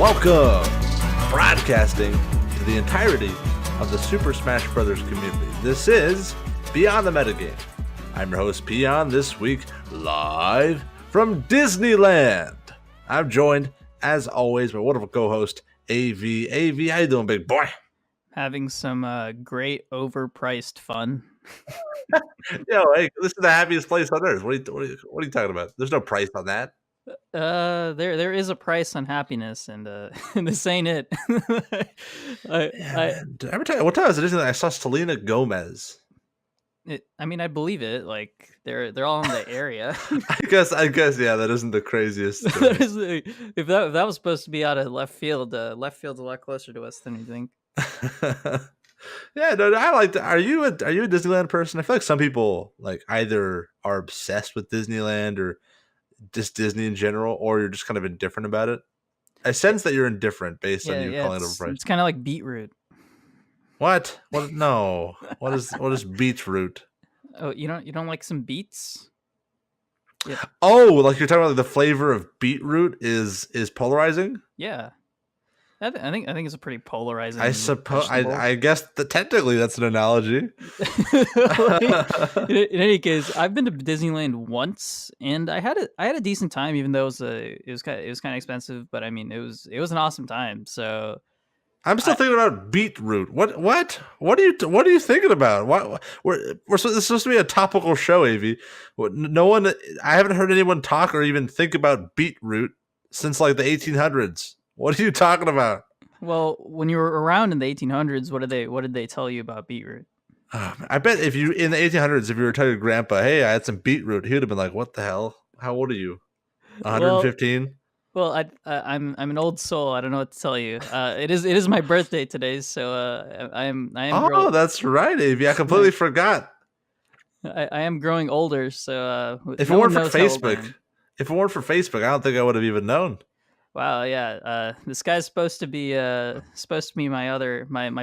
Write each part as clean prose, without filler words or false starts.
Welcome, broadcasting to the entirety of the Super Smash Bros. Community. This is Beyond the Metagame. I'm your host, Peon, this week live from Disneyland. I'm joined, as always, by wonderful co-host, AV. AV, how you doing, big boy? Having some great overpriced fun. Yo, hey, this is the happiest place on earth. What are you talking about? There's no price on that. There is a price on happiness, and this ain't it. Every time, what time was it? I saw Selena Gomez. I believe it. Like they're all in the area. I guess, yeah. That isn't the craziest. If that was supposed to be out of left field, left field's a lot closer to us than you think. Yeah, no, I like that. Are you a Disneyland person? I feel like some people like either are obsessed with Disneyland or just Disney in general, or you're just kind of indifferent about it. I sense that you're indifferent based on you calling it overpriced. It's kind of like beetroot. What? No. What is beetroot? Oh, you don't like some beets? Yeah. Oh, like you're talking about the flavor of beetroot is polarizing? Yeah. I think it's a pretty polarizing. I suppose. I guess technically that's an analogy. In any case, I've been to Disneyland once, and I had a decent time, even though it was kind of expensive. But I mean, it was an awesome time. So I'm still thinking about beetroot. What are you thinking about? This is supposed to be a topical show, AV. No one. I haven't heard anyone talk or even think about beetroot since like the 1800s. What are you talking about? Well, when you were around in the 1800s, what did they tell you about beetroot? I bet if you in the 1800s, if you were telling your grandpa, "Hey, I had some beetroot," he would have been like, "What the hell? How old are you? 115?" Well, I'm an old soul. I don't know what to tell you. It is my birthday today, so I am. Oh, that's right, Avi. I completely forgot. I am growing older, so if it weren't for Facebook, I don't think I would have even known. Wow, yeah. This guy's supposed to be my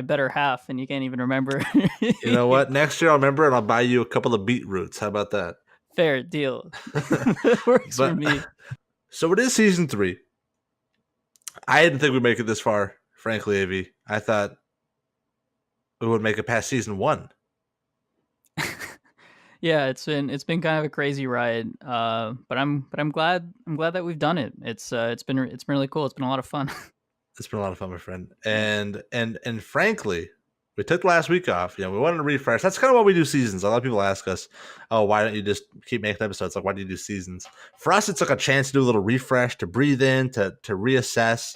better half, and you can't even remember. You know what? Next year I'll remember, and I'll buy you a couple of beetroots. How about that? Fair deal. Works for me. So it is season 3. I didn't think we'd make it this far, frankly, AV. I thought we would make it past season 1. Yeah, it's been kind of a crazy ride, but I'm glad that we've done it. It's been really cool. It's been a lot of fun. It's been a lot of fun, my friend. And frankly, we took last week off. We wanted to refresh. That's kind of why we do seasons. A lot of people ask us, "Oh, why don't you just keep making episodes? Like, why do you do seasons?" For us, it's like a chance to do a little refresh, to breathe in, to reassess.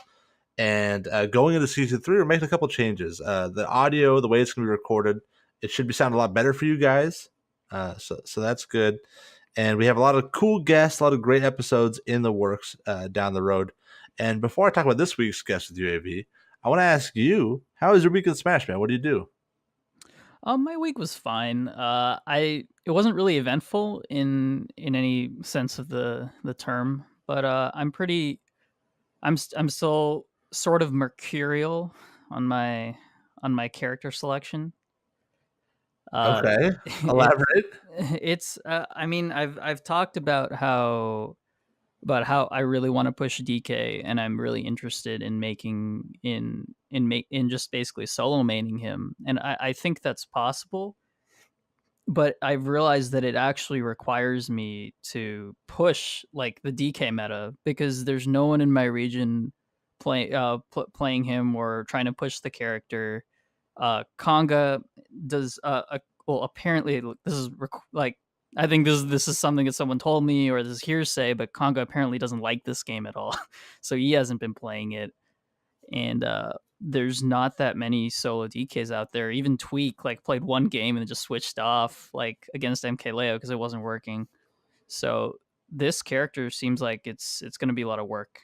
And going into season 3, we're making a couple changes. The audio, the way it's going to be recorded, it should be sounding a lot better for you guys. So that's good. And we have a lot of cool guests, a lot of great episodes in the works down the road. And before I talk about this week's guest with you, AV, I want to ask you, how was your week in Smash, man? What do you do? My week was fine. It wasn't really eventful in any sense of the term, but I'm still sort of mercurial on my character selection. Okay, elaborate. I've talked about how I really want to push DK, and I'm really interested in making in just basically solo maining him, and I think that's possible. But I've realized that it actually requires me to push like the DK meta, because there's no one in my region playing him or trying to push the character. Conga does apparently this is like, I think this is something that someone told me, or this is hearsay, but Conga apparently doesn't like this game at all. So he hasn't been playing it. And there's not that many solo DKs out there. Even Tweak played one game and then just switched off against MKLeo because it wasn't working. So this character seems like it's going to be a lot of work.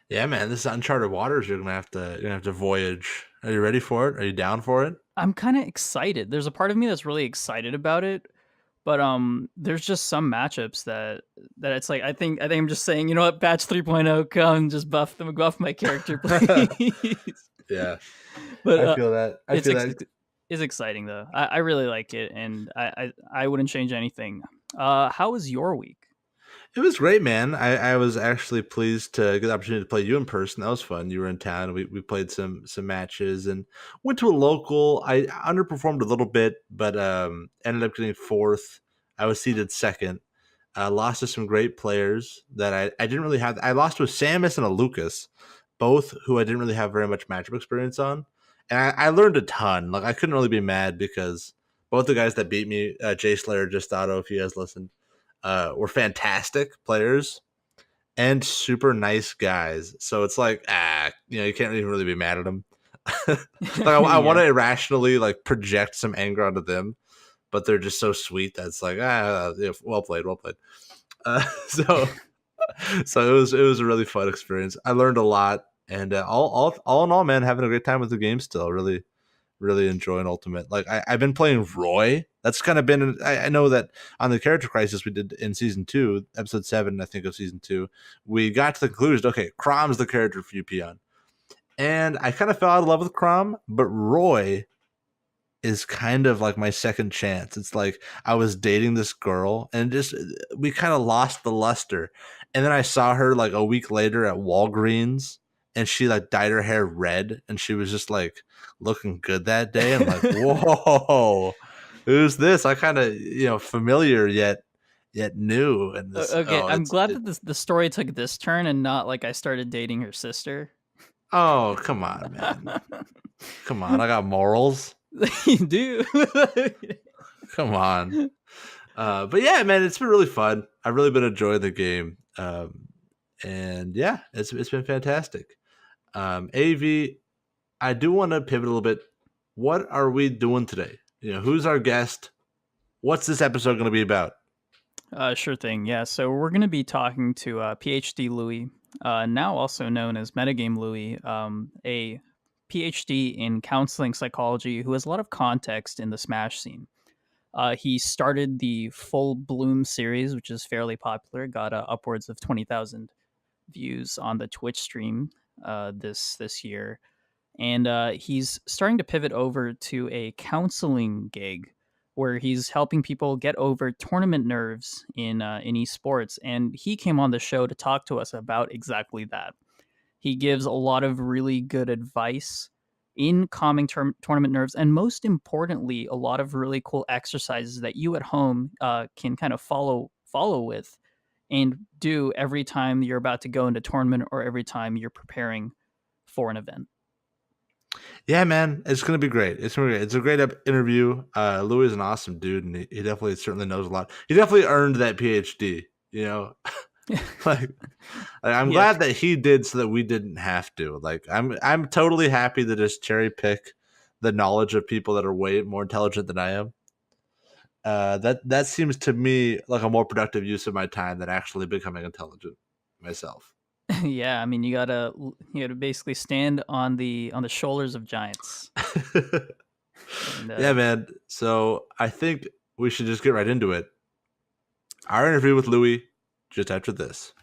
Yeah, man, this is uncharted waters. You're gonna have to voyage. Are you ready for it? Are you down for it? I'm kind of excited. There's a part of me that's really excited about it, but there's just some matchups that it's like I think I'm just saying, you know what, patch 3.0, come just buff my character, please. Yeah, but I feel that. It's exciting though. I really like it, and I wouldn't change anything. How was your week? It was great, man. I was actually pleased to get the opportunity to play you in person. That was fun. You were in town. We played some matches and went to a local. I underperformed a little bit, but ended up getting fourth. I was seated second. Lost to some great players that I didn't really have. I lost to a Samus and a Lucas, both who I didn't really have very much matchup experience on. And I learned a ton. Like I couldn't really be mad because both the guys that beat me, Jay Slayer, just Auto, if you guys listened, were fantastic players and super nice guys. So it's like, you can't even really be mad at them. Like I want to irrationally like project some anger onto them, but they're just so sweet that's like, well played, well played. So it was a really fun experience. I learned a lot, and all in all, man, having a great time with the game still. Really enjoying Ultimate. Like I've been playing Roy. That's kind of been. I know that on the Character Crisis we did in season 2, episode 7, I think of season 2, we got to the conclusion. Okay, Crom's the character for you, Peon, and I kind of fell out of love with Crom, but Roy is kind of like my second chance. It's like I was dating this girl and just we kind of lost the luster. And then I saw her like a week later at Walgreens and she like dyed her hair red and she was just like looking good that day. I'm like, whoa, who's this? I kind of, familiar yet new. And this, okay, I'm glad that the story took this turn and not like I started dating her sister. Oh, come on, man. Come on, I got morals. You do. Come on. But yeah, man, it's been really fun. I've really been enjoying the game. And yeah, it's been fantastic. AV, I do want to pivot a little bit. What are we doing today? Who's our guest? What's this episode going to be about? Sure thing. Yeah. So we're going to be talking to PhD Louie, now also known as Metagame Louie, a PhD in counseling psychology who has a lot of context in the Smash scene. He started the Full Bloom series, which is fairly popular, got upwards of 20,000 views on the Twitch stream this year. And he's starting to pivot over to a counseling gig where he's helping people get over tournament nerves in esports. And he came on the show to talk to us about exactly that. He gives a lot of really good advice in calming tournament nerves, and most importantly, a lot of really cool exercises that you at home can kind of follow with and do every time you're about to go into tournament or every time you're preparing for an event. Yeah, man, it's gonna be great. It's gonna be great. It's a great interview. Louis is an awesome dude, and he definitely certainly knows a lot. He definitely earned that PhD. Like I'm glad that he did so that we didn't have to. Like I'm totally happy to just cherry pick the knowledge of people that are way more intelligent than I am. That seems to me like a more productive use of my time than actually becoming intelligent myself. Yeah, I mean you gotta basically stand on the shoulders of giants. And, yeah, man. So I think we should just get right into it. Our interview with Louis just after this.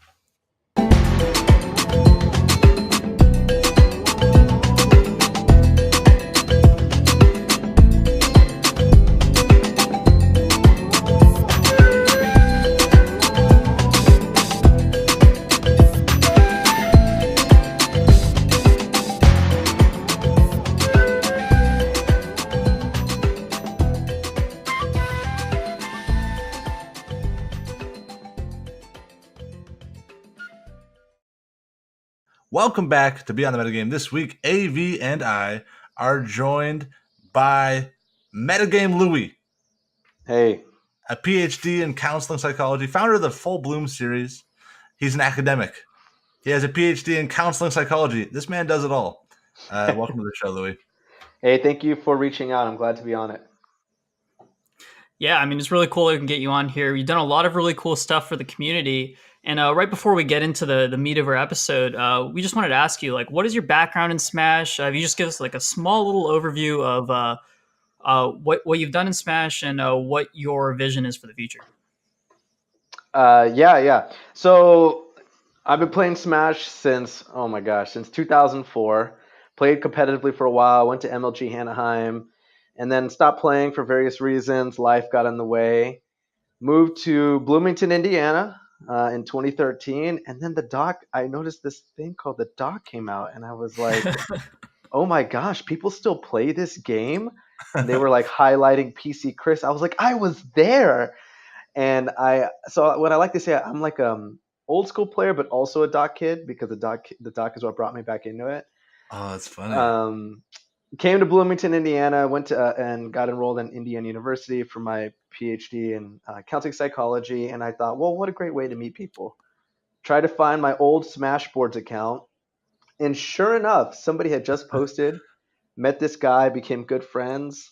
Welcome back to Beyond the Metagame. This week, AV and I are joined by Metagame Louie. Hey. A PhD in counseling psychology, founder of the Full Bloom series. He's an academic. He has a PhD in counseling psychology. This man does it all. Welcome to the show, Louie. Hey, thank you for reaching out. I'm glad to be on it. Yeah, I mean, it's really cool we can get you on here. You've done a lot of really cool stuff for the community. And right before we get into the meat of our episode, we just wanted to ask you, like, what is your background in Smash? If you just give us like a small little overview of what you've done in Smash and what your vision is for the future. Yeah. So I've been playing Smash since 2004. Played competitively for a while, went to MLG Anaheim, and then stopped playing for various reasons. Life got in the way. Moved to Bloomington, Indiana, in 2013, and then I noticed this thing called the doc came out, and I was like, oh my gosh, people still play this game. And they were like highlighting PC Chris. I was like, I was there. And so what I like to say, I'm like old school player, but also a doc kid, because the doc is what brought me back into it. Oh, that's funny. Came to Bloomington, Indiana, went to and got enrolled in Indiana University for my PhD in counseling psychology. And I thought, well, what a great way to meet people. Try to find my old Smashboards account, and sure enough, somebody had just posted. Met this guy, became good friends,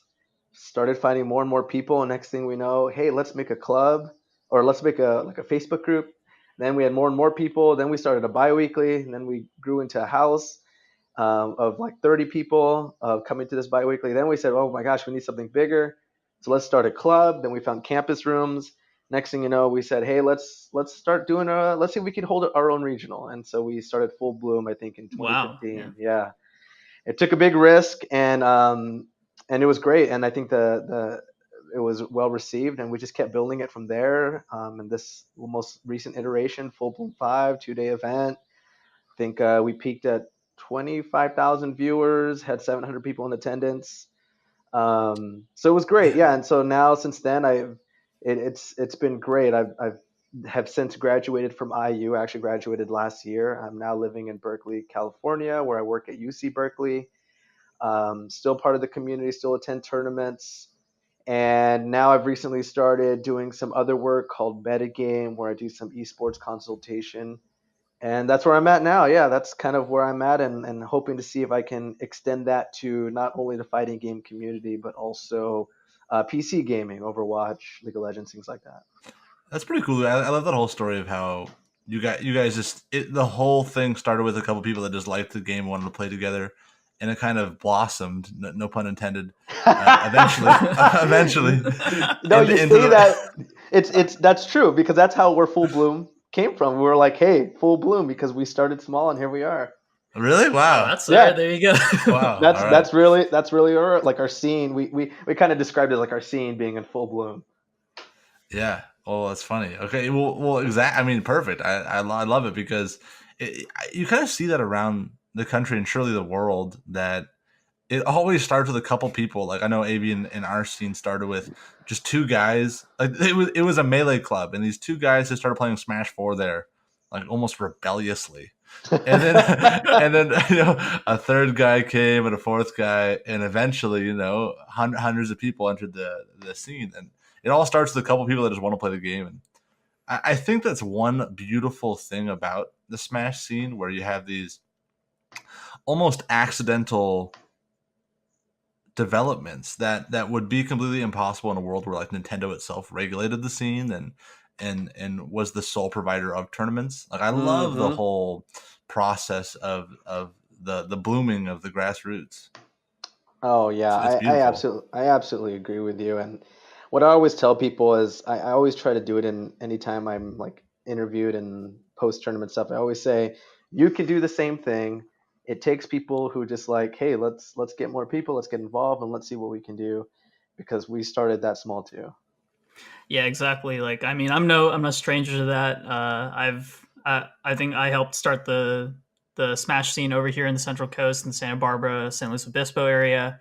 started finding more and more people. And next thing we know, hey, let's make a club, or let's make a Facebook group. Then we had more and more people. Then we started a biweekly, and then we grew into a house of like 30 people coming to this biweekly. Then we said, oh my gosh, we need something bigger. So let's start a club. Then we found campus rooms. Next thing you know, we said, hey, let's start doing let's see if we can hold our own regional. And so we started Full Bloom, I think, in Wow. 2015. Yeah. It took a big risk, and it was great. And I think it was well received, and we just kept building it from there. And this most recent iteration, Full Bloom 5, 2-day event, I think we peaked at 25,000 viewers, had 700 people in attendance. So it was great. Yeah. And so now since then, it's been great. I've have since graduated from IU. I actually graduated last year. I'm now living in Berkeley, California, where I work at UC Berkeley. Still part of the community, still attend tournaments. And now I've recently started doing some other work called Metagame, where I do some esports consultation. And that's where I'm at now. Yeah, that's kind of where I'm at, and hoping to see if I can extend that to not only the fighting game community, but also PC gaming, Overwatch, League of Legends, things like that. That's pretty cool. I love that whole story of how you guys just the whole thing started with a couple people that just liked the game, wanted to play together, and it kind of blossomed. No pun intended. Eventually. No, you say that it's that's true, because that's how where Full Bloom came from. We were like, hey, Full Bloom, because we started small and here we are. Really? Wow. That's yeah. There you go. Wow. That's really our scene. We kind of described it like our scene being in full bloom. Yeah. Oh, that's funny. Okay. Well, exactly. I mean, perfect. I love it, because you kind of see that around the country and surely the world, that it always starts with a couple people. Like I know AB in our scene started with just two guys. Like it was a melee club, and these two guys just started playing Smash 4 there, like almost rebelliously. And then a third guy came, and a fourth guy, and eventually hundreds of people entered the scene. And it all starts with a couple people that just want to play the game. And I think that's one beautiful thing about the Smash scene, where you have these almost accidental developments that would be completely impossible in a world where like Nintendo itself regulated the scene and was the sole provider of tournaments. Like I love the whole process of the blooming of the grassroots. Oh yeah, I absolutely agree with you. And what I always tell people is I always try to do it in anytime I'm like interviewed and post tournament stuff. I always say you can do the same thing. It takes people who just like, hey, let's get more people, let's get involved, and let's see what we can do, because we started that small too. Yeah, exactly. Like, I mean, I'm no stranger to that. I think I helped start the Smash scene over here in the Central Coast in Santa Barbara, San Luis Obispo area.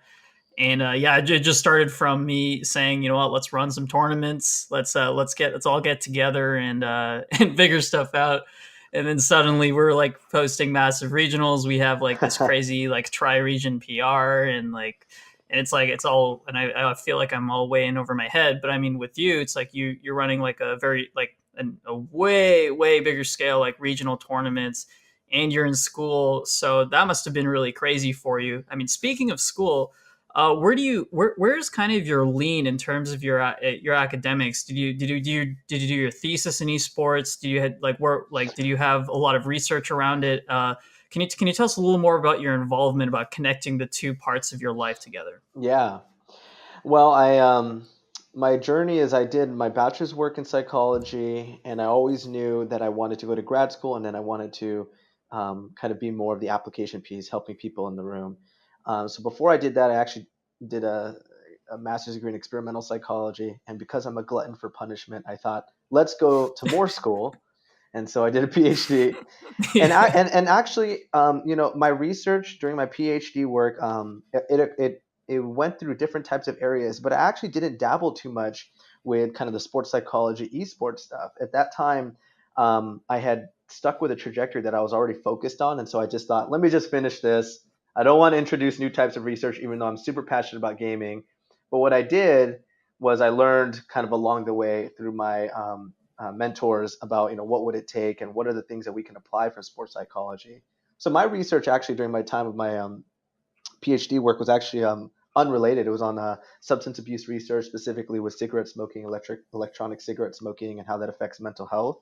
And yeah, it just started from me saying, you know what, let's run some tournaments. Let's all get together and and figure stuff out. And then suddenly we're like posting massive regionals. We have like this crazy like tri-region PR, and it's like it's all, and I feel like I'm all way in over my head. But I mean, with you, it's like you're running like a very like a way bigger scale, like regional tournaments, and you're in school, so that must have been really crazy for you. I mean, speaking of school, where's kind of your lean in terms of your academics? Did you do your thesis in esports? Did you have a lot of research around it? Can you tell us a little more about your involvement, about connecting the two parts of your life together? Yeah. Well, I my journey is I did my bachelor's work in psychology, and I always knew that I wanted to go to grad school, and then I wanted to kind of be more of the application piece, helping people in the room. So before I did that, I actually did a master's degree in experimental psychology, and because I'm a glutton for punishment, I thought, let's go to more school and so I did a PhD. And actually, my research during my PhD work, it went through different types of areas, but I actually didn't dabble too much with kind of the sports psychology, esports stuff. At that time, I had stuck with a trajectory that I was already focused on, and so I just thought, let me just finish this. I don't want to introduce new types of research, even though I'm super passionate about gaming. But what I did was I learned kind of along the way through my mentors about what would it take and what are the things that we can apply from sports psychology. So my research actually during my time of my PhD work was actually unrelated. It was on substance abuse research, specifically with cigarette smoking, electronic cigarette smoking, and how that affects mental health.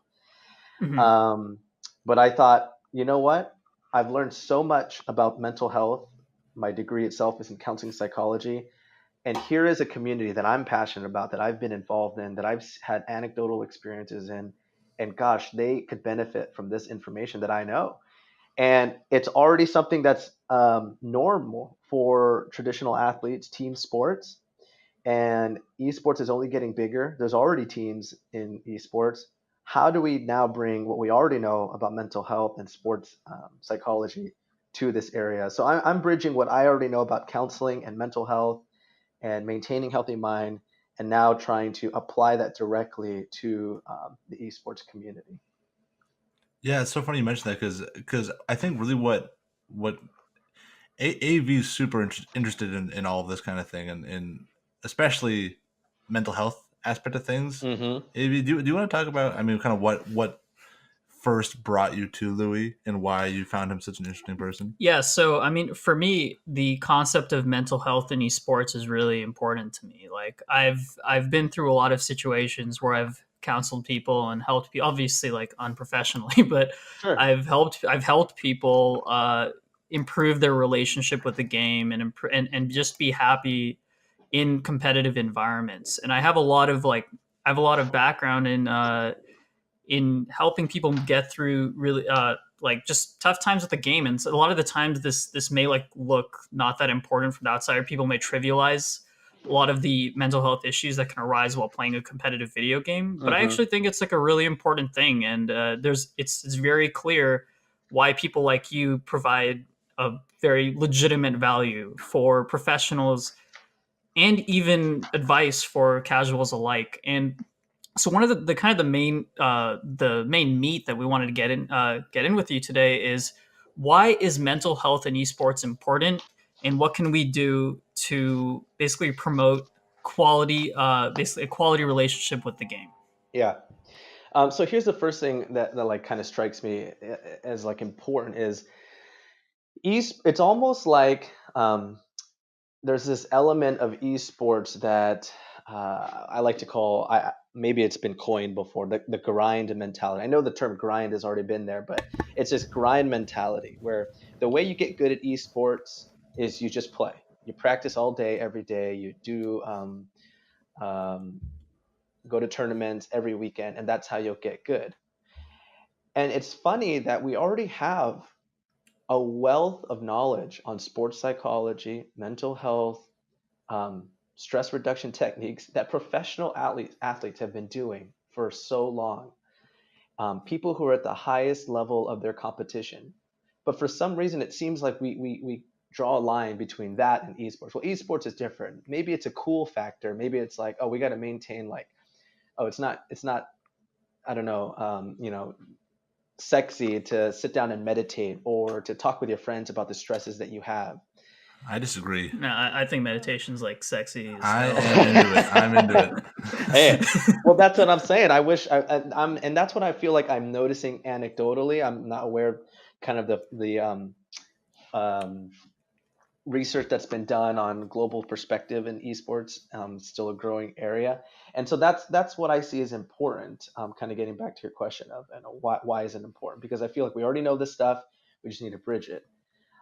Mhm. But I thought, you know what? I've learned so much about mental health. My degree itself is in counseling psychology. And here is a community that I'm passionate about, that I've been involved in, that I've had anecdotal experiences in. And gosh, they could benefit from this information that I know. And it's already something that's normal for traditional athletes, team sports. And esports is only getting bigger. There's already teams in esports. How do we now bring what we already know about mental health and sports psychology to this area? So I'm bridging what I already know about counseling and mental health and maintaining healthy mind, and now trying to apply that directly to the esports community. Yeah, it's so funny you mentioned that because I think really what AV is super interested in all of this kind of thing and especially mental health aspect of things. Mm-hmm. AV, do you want to talk about? I mean, kind of what first brought you to Louis and why you found him such an interesting person? Yeah, so I mean, for me, the concept of mental health in esports is really important to me. Like I've been through a lot of situations where I've counseled people and helped people, obviously like unprofessionally, but Sure. I've helped people improve their relationship with the game and just be happy in competitive environments. And I have a lot of background in helping people get through really like just tough times with the game. And so a lot of the times this may like look not that important from the outsider. People may trivialize a lot of the mental health issues that can arise while playing a competitive video game, but I Mm-hmm. actually think it's like a really important thing. And it's very clear why people like you provide a very legitimate value for professionals and even advice for casuals alike. And so one of the kind of the main meat that we wanted to get in with you today is, why is mental health in esports important, and what can we do to basically promote basically a quality relationship with the game. Yeah. So here's the first thing that like kind of strikes me as like important is it's almost like there's this element of esports that I like to call, maybe it's been coined before, the grind mentality. I know the term grind has already been there, but it's this grind mentality where the way you get good at esports is you just play. You practice all day, every day. You do um, go to tournaments every weekend, and that's how you'll get good. And it's funny that we already have a wealth of knowledge on sports psychology, mental health, stress reduction techniques that professional athletes have been doing for so long. People who are at the highest level of their competition. But for some reason, it seems like we draw a line between that and esports. Well, esports is different. Maybe it's a cool factor. Maybe it's like, oh, we got to maintain like, oh, it's not, I don't know, sexy to sit down and meditate or to talk with your friends about the stresses that you have. I disagree. No, I think meditation's like sexy as I hell. am into it. I'm into it. Hey, well, that's what I'm saying. I wish and that's what I feel like I'm noticing anecdotally. I'm not aware of kind of the um, research that's been done on global perspective in esports. Still a growing area, and so that's what I see as important. Kind of getting back to your question of why is it important? Because I feel like we already know this stuff. We just need to bridge it.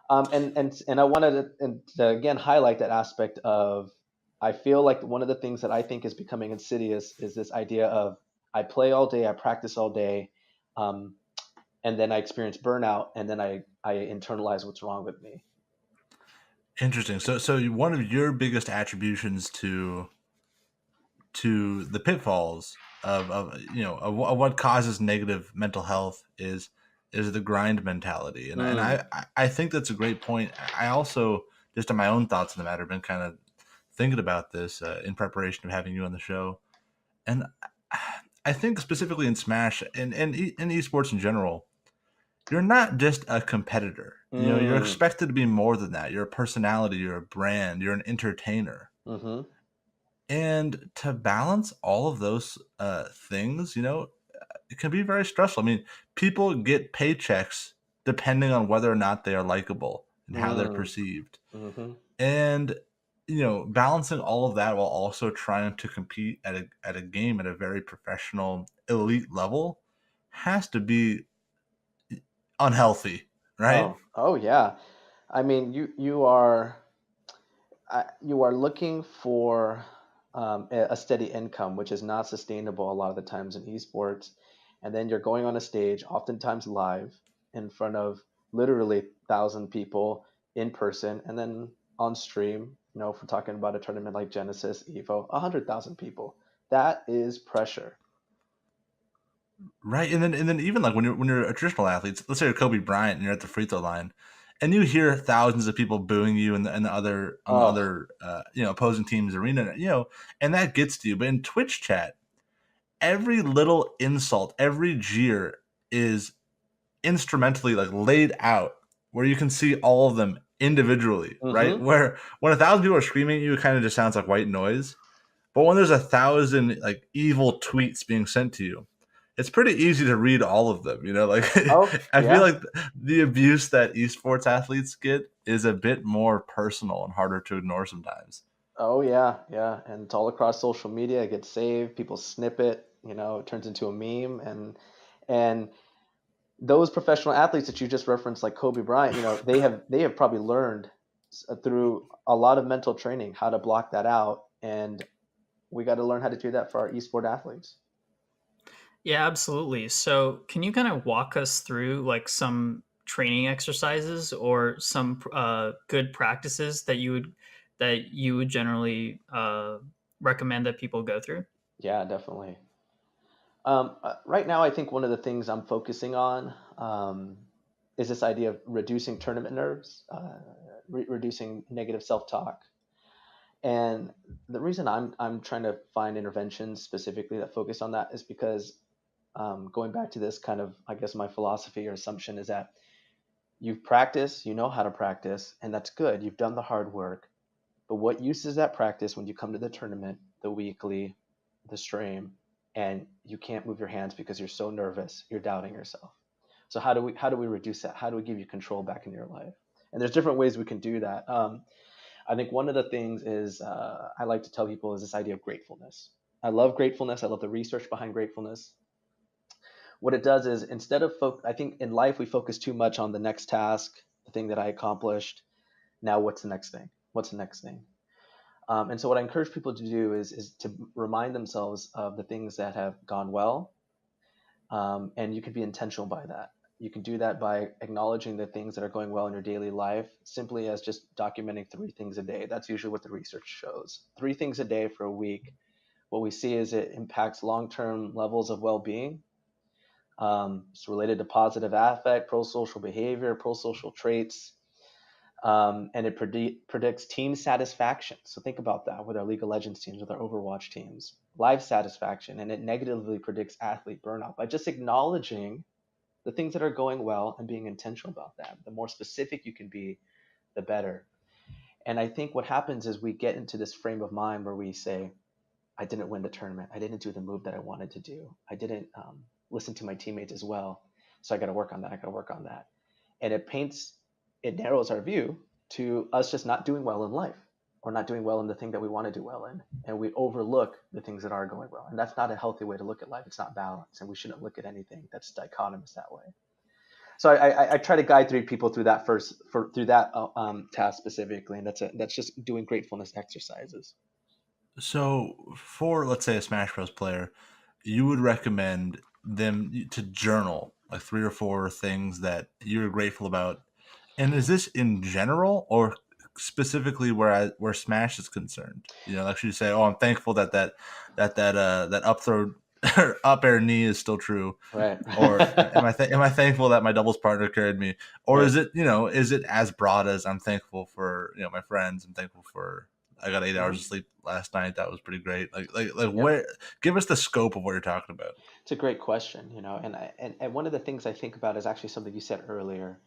And I wanted to again highlight that aspect of, I feel like one of the things that I think is becoming insidious is this idea of, I play all day, I practice all day, um, and then I experience burnout, and then I internalize what's wrong with me. Interesting. So one of your biggest attributions to the pitfalls of what causes negative mental health is the grind mentality, and I think that's a great point. I also, just on my own thoughts on the matter, been kind of thinking about this in preparation of having you on the show, and I think specifically in Smash and in esports in general, you're not just a competitor. You're expected to be more than that. You're a personality. You're a brand. You're an entertainer. Mm-hmm. And to balance all of those things, it can be very stressful. I mean, people get paychecks depending on whether or not they are likable and how they're perceived. Mm-hmm. And balancing all of that while also trying to compete at a game at a very professional, elite level has to be unhealthy, right? Oh yeah. I mean, you are looking for a steady income, which is not sustainable a lot of the times in esports. And then you're going on a stage, oftentimes live, in front of literally 1,000 people in person, and then on stream. If we're talking about a tournament like Genesis, Evo, 100,000 people. That is pressure. Right, and then even like when you're a traditional athlete, let's say you're Kobe Bryant and you're at the free throw line, and you hear thousands of people booing you in the other on the Oh, other opposing team's arena, and that gets to you. But in Twitch chat, every little insult, every jeer is instrumentally like laid out where you can see all of them individually, right? mm-hmm. Where when 1,000 people are screaming at you, it kind of just sounds like white noise. But when there's 1,000 like evil tweets being sent to you, it's pretty easy to read all of them. Like Oh, I feel yeah. like the abuse that esports athletes get is a bit more personal and harder to ignore sometimes. Oh, yeah. Yeah. And it's all across social media. It gets saved. People snip it. It turns into a meme. And those professional athletes that you just referenced, like Kobe Bryant, they have probably learned through a lot of mental training how to block that out, and we got to learn how to do that for our esport athletes. Yeah, absolutely. So, can you kind of walk us through like some training exercises or some good practices that you would generally recommend that people go through? Yeah, definitely. Right now, I think one of the things I'm focusing on is this idea of reducing tournament nerves, reducing negative self-talk. And the reason I'm trying to find interventions specifically that focus on that is because going back to this kind of, I guess, my philosophy or assumption is that you've practiced, you know how to practice, and that's good. You've done the hard work. But what use is that practice when you come to the tournament, the weekly, the stream, and you can't move your hands because you're so nervous, you're doubting yourself. So how do we reduce that? How do we give you control back in your life? And there's different ways we can do that. I think one of the things is I like to tell people is this idea of gratefulness. I love gratefulness. I love the research behind gratefulness. What it does is instead of I think in life we focus too much on the next task, the thing that I accomplished. Now what's the next thing? What's the next thing? And so what I encourage people to do is to remind themselves of the things that have gone well, and you can be intentional by that. You can do that by acknowledging the things that are going well in your daily life, simply as just documenting 3 things a day. That's usually what the research shows. 3 things a day for a week. What we see is it impacts long-term levels of well-being. It's related to positive affect, pro-social behavior, pro-social traits, and it predicts team satisfaction. So think about that with our League of Legends teams, with our Overwatch teams, live satisfaction, and it negatively predicts athlete burnout by just acknowledging the things that are going well and being intentional about that. The more specific you can be, the better. And I think what happens is we get into this frame of mind where we say, I didn't win the tournament. I didn't do the move that I wanted to do. I didn't listen to my teammates as well. So I got to work on that. I got to work on that. And it narrows our view to us just not doing well in life or not doing well in the thing that we want to do well in. And we overlook the things that are going well. And that's not a healthy way to look at life. It's not balanced. And we shouldn't look at anything that's dichotomous that way. So I try to guide people through that through that task specifically. And that's just doing gratefulness exercises. So for, let's say, a Smash Bros player, you would recommend them to journal like 3 or 4 things that you're grateful about. And is this in general or specifically where Smash is concerned? Like you say, oh, I'm thankful that up throw up air knee is still true, Right. or am I thankful that my doubles partner carried me, or Right. is it is it as broad as I'm thankful for my friends? I'm thankful for I got 8 hours of sleep last night. That was pretty great. Like Yep. where? Give us the scope of what you're talking about. It's a great question, and one of the things I think about is actually something you said earlier,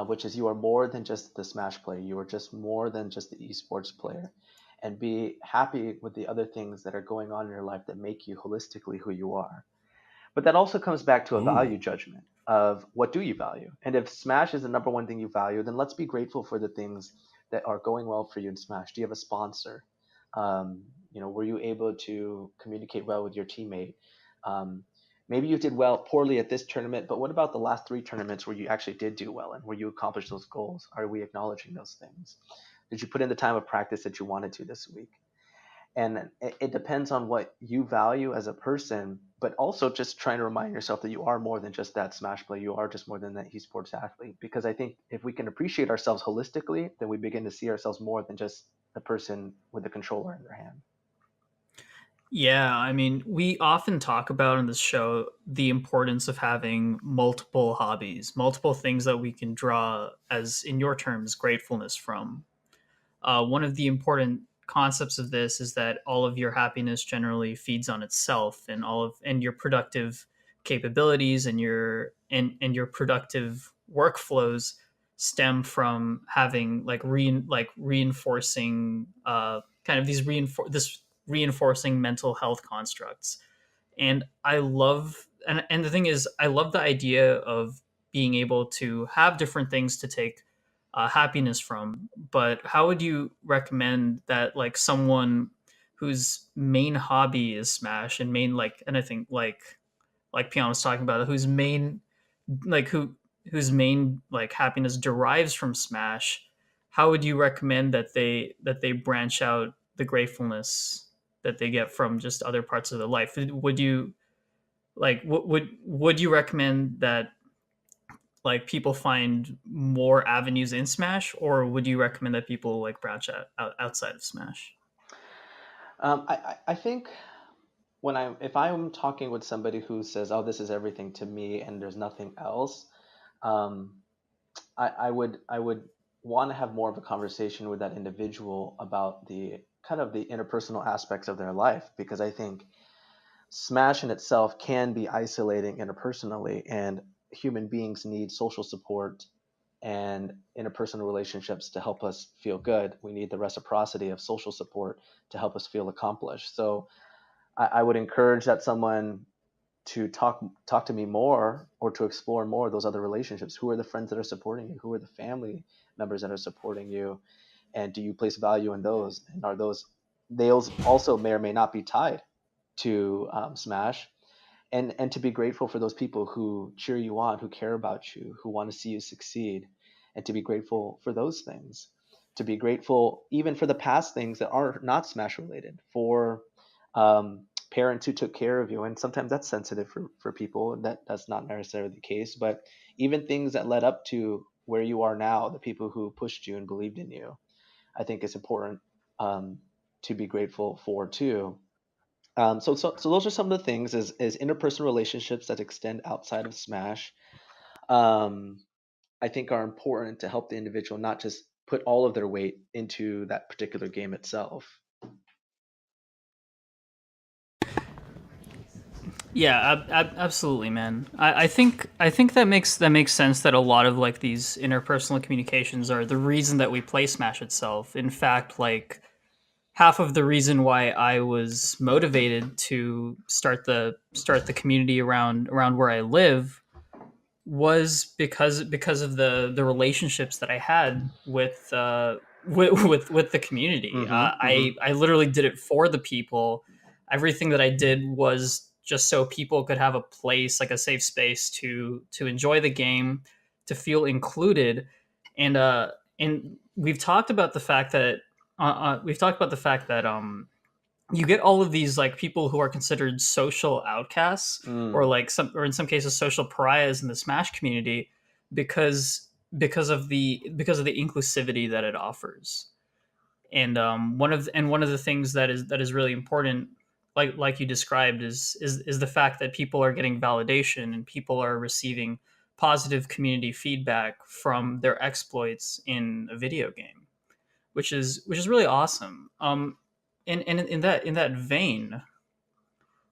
which is you are more than just the Smash player. You are just more than just the esports player, and be happy with the other things that are going on in your life that make you holistically who you are. But that also comes back to a Ooh, value judgment of what do you value? And if Smash is the number one thing you value, then let's be grateful for the things that are going well for you in Smash. Do you have a sponsor? Were you able to communicate well with your teammate? Um, Maybe you did well poorly at this tournament, but what about the last three tournaments where you actually did do well and where you accomplished those goals? Are we acknowledging those things? Did you put in the time of practice that you wanted to this week? And it depends on what you value as a person, but also just trying to remind yourself that you are more than just that Smash play. You are just more than that esports athlete. Because I think if we can appreciate ourselves holistically, then we begin to see ourselves more than just the person with the controller in their hand. Yeah, I mean, we often talk about on this show the importance of having multiple hobbies, multiple things that we can draw, as in your terms, gratefulness from. One of the important concepts of this is that all of your happiness generally feeds on itself, and your productive capabilities and your productive workflows stem from having reinforcing kind of this reinforcing mental health constructs. And and the thing is, I love the idea of being able to have different things to take happiness from. But how would you recommend that, like, someone whose main hobby is Smash and main like anything like Peon was talking about, like whose main like happiness derives from Smash, how would you recommend that they branch out the gratefulness that they get from just other parts of their life? Would you would you recommend that like people find more avenues in Smash, or would you recommend that people like branch outside of Smash? I think if I'm talking with somebody who says, "Oh, this is everything to me," and there's nothing else, um, I would want to have more of a conversation with that individual about the kind of the interpersonal aspects of their life, because I think Smash in itself can be isolating interpersonally, and human beings need social support and interpersonal relationships to help us feel good. We need the reciprocity of social support to help us feel accomplished. So I would encourage that someone to talk to me more, or to explore more those other relationships. Who are the friends that are supporting you? Who are the family members that are supporting you? And do you place value in those? And are they also may or may not be tied to Smash? And to be grateful for those people who cheer you on, who care about you, who want to see you succeed, and to be grateful for those things. To be grateful even for the past things that are not Smash related, for parents who took care of you. And sometimes that's sensitive for people. That's not necessarily the case, but even things that led up to where you are now, the people who pushed you and believed in you, I think it's important to be grateful for too. So those are some of the things, is interpersonal relationships that extend outside of Smash. Um, I think are important to help the individual not just put all of their weight into that particular game itself. Yeah, absolutely, man. I think that makes sense that a lot of like these interpersonal communications are the reason that we play Smash itself. In fact, like half of the reason why I was motivated to start the community around where I live was because of the relationships that I had with the community. Mm-hmm, mm-hmm. I literally did it for the people. Everything that I did was just so people could have a place, like a safe space to enjoy the game, to feel included, and we've talked about the fact that you get all of these like people who are considered social outcasts, or Mm, like some or in some cases social pariahs in the Smash community, because because of the inclusivity that it offers. And one of the things that is really important, like you described is the fact that people are getting validation and people are receiving positive community feedback from their exploits in a video game, which is really awesome. And in that vein,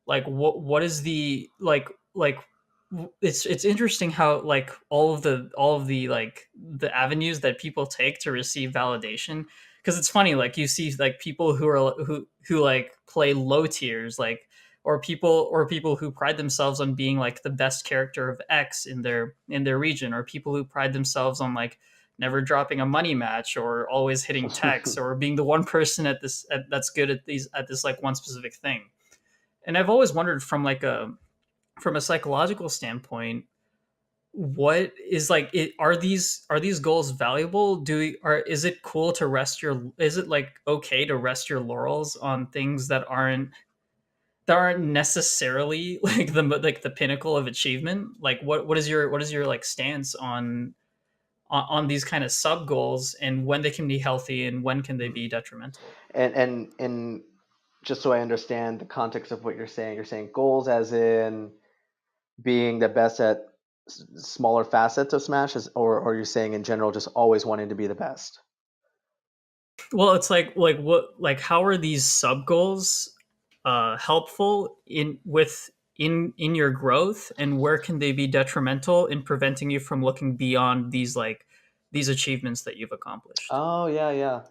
like what is the like it's interesting how like all of the like the avenues that people take to receive validation, because it's funny, like you see like people who like play low tiers, like or people who pride themselves on being like the best character of X in their region, or people who pride themselves on like never dropping a money match or always hitting techs or being the one person that's good at this like one specific thing. And I've always wondered from a psychological standpoint, what is like are these goals valuable? Is it cool to rest your is it like okay to rest your laurels on things that aren't necessarily like the pinnacle of achievement? Like what is your like stance on these kind of sub goals, and when they can be healthy and when can they be detrimental? And just so I understand the context of what you're saying goals as in being the best at smaller facets of Smash, or you're saying in general just always wanting to be the best? Well, it's like what like how are these sub goals helpful in your growth, and where can they be detrimental in preventing you from looking beyond these achievements that you've accomplished? Oh, yeah, yeah.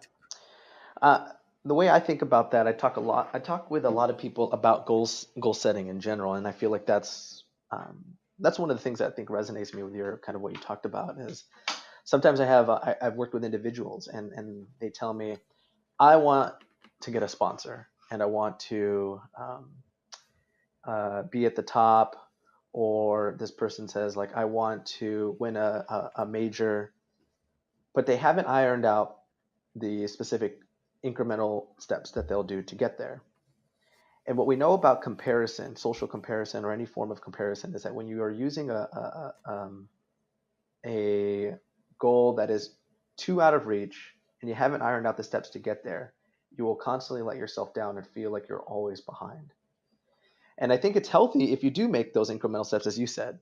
Uh, the way I think about that, I talk with a lot of people about goal setting in general, and I feel like that's one of the things that I think resonates me with your kind of what you talked about is sometimes I've worked with individuals and they tell me I want to get a sponsor and I want to be at the top, or this person says like I want to win a major, but they haven't ironed out the specific incremental steps that they'll do to get there. And what we know about comparison, social comparison, or any form of comparison, is that when you are using a goal that is too out of reach and you haven't ironed out the steps to get there, you will constantly let yourself down and feel like you're always behind. And I think it's healthy if you do make those incremental steps, as you said,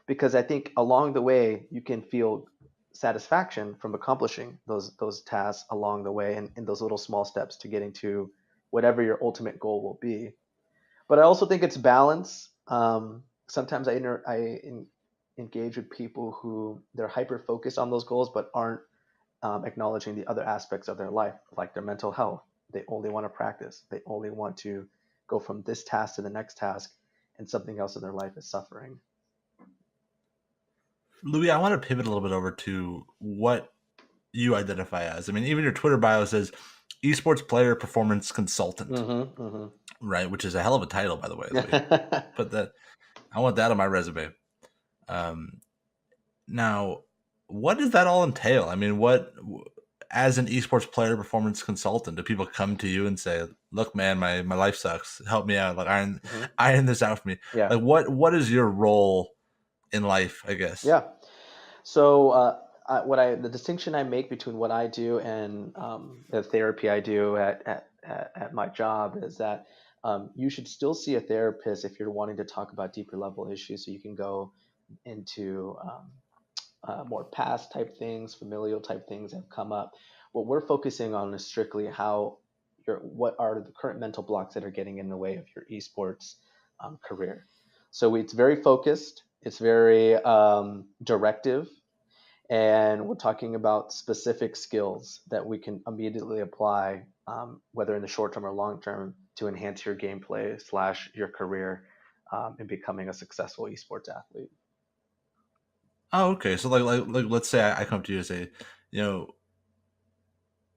because I think along the way you can feel satisfaction from accomplishing those tasks along the way, and those little small steps to getting to whatever your ultimate goal will be. But I also think it's balance. Sometimes engage with people who they're hyper focused on those goals, but aren't acknowledging the other aspects of their life, like their mental health. They only want to practice. They only want to go from this task to the next task, and something else in their life is suffering. Louis, I want to pivot a little bit over to what you identify as. I mean, even your Twitter bio says esports player performance consultant, right? Which is a hell of a title, by the way. Put that. I want that on my resume. Now, what does that all entail? I mean, as an esports player performance consultant, do people come to you and say, "Look, man, my life sucks. Help me out. Like iron this out for me." Yeah. Like, what is your role in life? I guess. Yeah. So the distinction I make between what I do and the therapy I do at my job is that you should still see a therapist if you're wanting to talk about deeper level issues. So you can go into more past type things, familial type things that have come up. What we're focusing on is strictly what are the current mental blocks that are getting in the way of your esports career. So it's very focused. It's very directive. And we're talking about specific skills that we can immediately apply, whether in the short term or long term, to enhance your gameplay / your career in becoming a successful esports athlete. Oh, okay. So like let's say I come to you and say,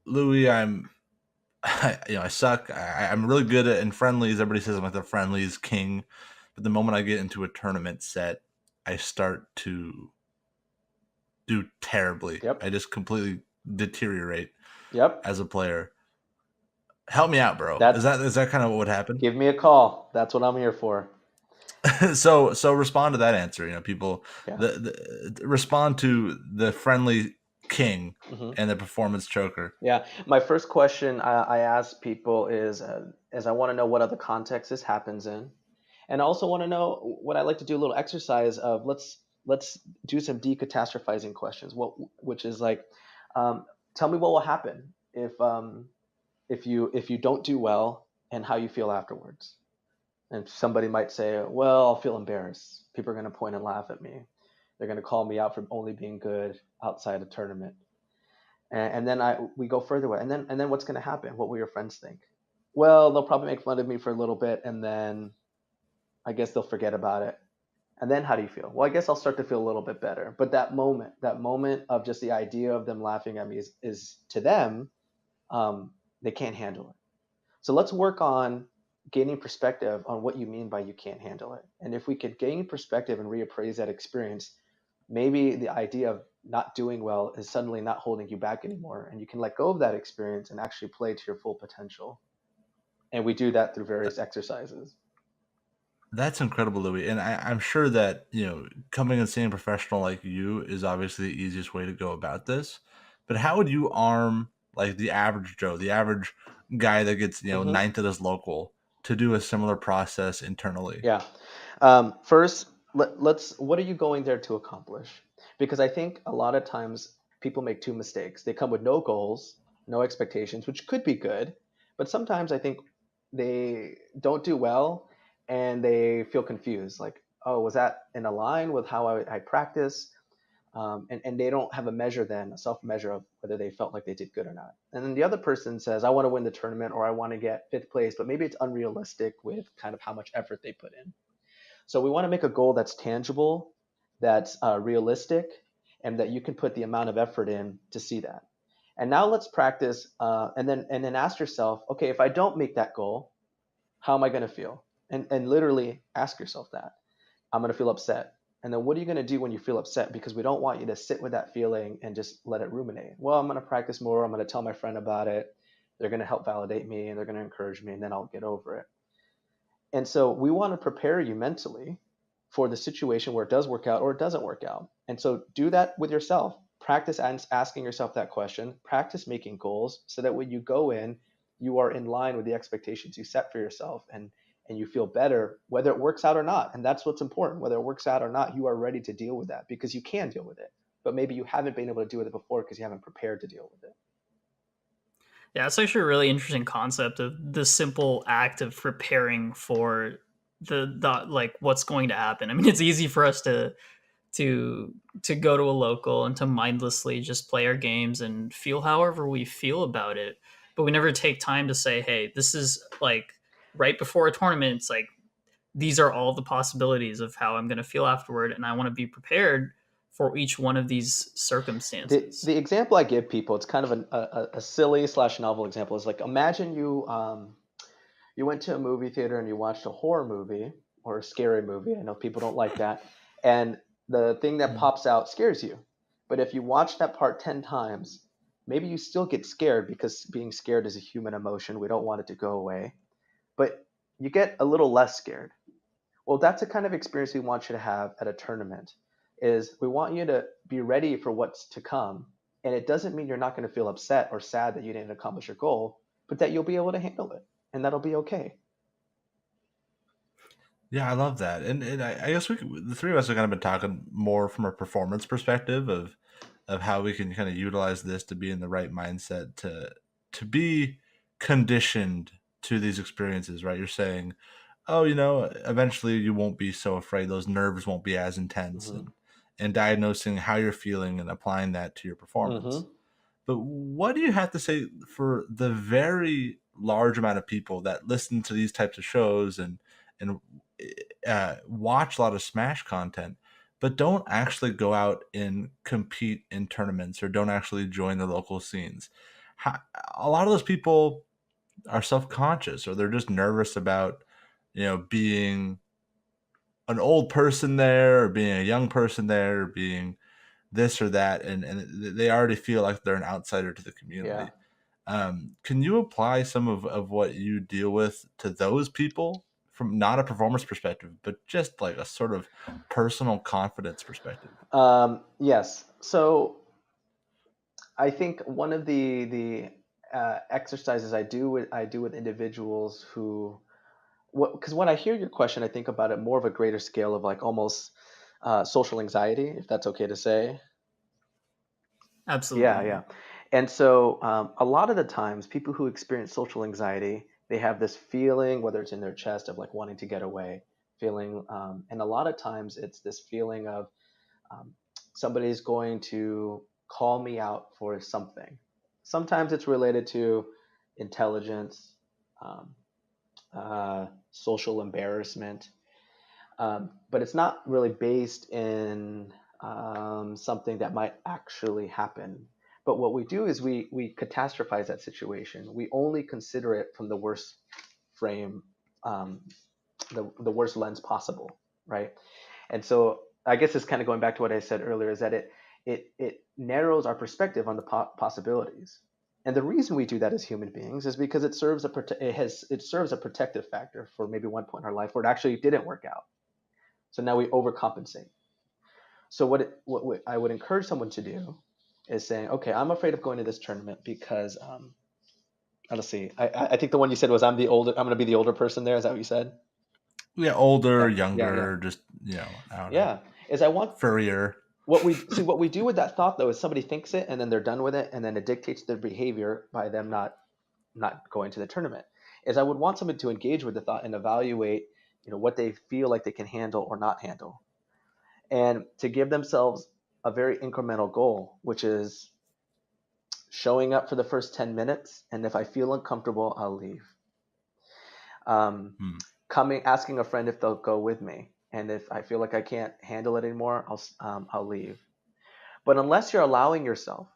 Louis, I suck. I'm really good in friendlies. Everybody says I'm like the friendlies king, but the moment I get into a tournament set, I start to do terribly. Yep. I just completely deteriorate. Yep. As a player. Help me out, bro. Is that kind of what would happen? Give me a call. That's what I'm here for. So respond to that answer. People respond to the friendly king Hmm. and the performance choker. Yeah, my first question I ask people is I want to know what other context this happens in, and I also want to know what I like to do a little exercise of let's do some decatastrophizing questions. Which is like, um, tell me what will happen if you don't do well and how you feel afterwards. And somebody might say, well, I'll feel embarrassed. People are going to point and laugh at me. They're going to call me out for only being good outside a tournament. And then we go further away. And then what's going to happen? What will your friends think? Well, they'll probably make fun of me for a little bit, and then I guess they'll forget about it. And then how do you feel? Well, I guess I'll start to feel a little bit better. But that moment of just the idea of them laughing at me is to them, they can't handle it. So let's work on gaining perspective on what you mean by you can't handle it. And if we could gain perspective and reappraise that experience, maybe the idea of not doing well is suddenly not holding you back anymore. And you can let go of that experience and actually play to your full potential. And we do that through various exercises. That's incredible, Louis. And I'm sure that, coming and seeing a professional like you is obviously the easiest way to go about this. But how would you arm like the average Joe, the average guy that gets, Hmm. ninth at his local to do a similar process internally? Yeah. First, what are you going there to accomplish? Because I think a lot of times people make two mistakes. They come with no goals, no expectations, which could be good, but sometimes I think they don't do well and they feel confused. Like, oh, was that in a line with how I practice? And they don't have a measure then, a self measure of whether they felt like they did good or not. And then the other person says, I want to win the tournament or I want to get fifth place, but maybe it's unrealistic with kind of how much effort they put in. So we want to make a goal that's tangible, that's realistic, and that you can put the amount of effort in to see that. And now let's practice, and then ask yourself, okay, if I don't make that goal, how am I going to feel? And literally ask yourself that. I'm going to feel upset. And then what are you going to do when you feel upset? Because we don't want you to sit with that feeling and just let it ruminate. Well, I'm going to practice more. I'm going to tell my friend about it. They're going to help validate me and they're going to encourage me, and then I'll get over it. And so we want to prepare you mentally for the situation where it does work out or it doesn't work out. And so do that with yourself. Practice asking yourself that question. Practice making goals so that when you go in, you are in line with the expectations you set for yourself, and you feel better whether it works out or not. And that's what's important. Whether it works out or not, you are ready to deal with that because you can deal with it. But maybe you haven't been able to deal with it before because you haven't prepared to deal with it. Yeah, it's actually a really interesting concept of the simple act of preparing for the like what's going to happen. I mean, it's easy for us to to go to a local and to mindlessly just play our games and feel however we feel about it, but we never take time to say, hey, this is like right before a tournament. It's like these are all the possibilities of how I'm going to feel afterward, and I want to be prepared for each one of these The, circumstances. the example I give people, it's kind of a silly slash novel example. Is like imagine you went to a movie theater and you watched a horror movie or a scary movie. I know people don't like that. And the thing that Mm. pops out scares you. But if you watch that part 10 times, maybe you still get scared because being scared is a human emotion. We don't want it to go away. But you get a little less scared. Well, that's the kind of experience we want you to have at a tournament. Is we want you to be ready for what's to come. And it doesn't mean you're not going to feel upset or sad that you didn't accomplish your goal, but that you'll be able to handle it. And that'll be okay. Yeah, I love that. And I guess the three of us have kind of been talking more from a performance perspective of how we can kind of utilize this to be in the right mindset to be conditioned to these experiences, right? You're saying, oh, eventually you won't be so afraid. Those nerves won't be as intense, Hmm. and diagnosing how you're feeling and applying that to your performance. Hmm. But what do you have to say for the very large amount of people that listen to these types of shows and watch a lot of Smash content, but don't actually go out and compete in tournaments or don't actually join the local scenes? How, a lot of those people are self conscious or they're just nervous about being an old person there or being a young person there or being this or that, and they already feel like they're an outsider to the Yeah. community. Can you apply some of what you deal with to those people from not a performance perspective, but just like a sort of personal confidence perspective? Yes. So I think one of the exercises I do with individuals who because when I hear your question, I think about it more of a greater scale of like almost social anxiety, if that's okay to say. Yeah, Absolutely. yeah. And so a lot of the times, people who experience social anxiety, they have this feeling, whether it's in their chest, of like wanting to get away, feeling, and a lot of times it's this feeling of um, somebody's going to call me out for something. Sometimes it's related to intelligence, um, social embarrassment, but it's not really based in something that might actually happen. But what we do is we catastrophize that situation. We only consider it from the worst frame, um, the worst lens possible, right? And so I guess it's kind of going back to what I said earlier is that it narrows our perspective on the possibilities. And the reason we do that as human beings is because it serves a protective factor for maybe one point in our life where it actually didn't work out. So now we overcompensate. So what I would encourage someone to do is saying, okay, I'm afraid of going to this tournament because let's see, I think the one you said was I'm going to be the older person there. Is that what you said? Yeah, older, Yeah, yeah, yeah, younger, just I don't know, yeah. Is I want furrier. what we do with that thought though is somebody thinks it and then they're done with it and then it dictates their behavior by them not going to the tournament. Is I would want someone to engage with the thought and evaluate, what they feel like they can handle or not handle, and to give themselves a very incremental goal, which is showing up for the first 10 minutes. And if I feel uncomfortable, I'll leave. Um, Hmm. asking a friend if they'll go with me. And if I feel like I can't handle it anymore, I'll leave. But unless you're allowing yourself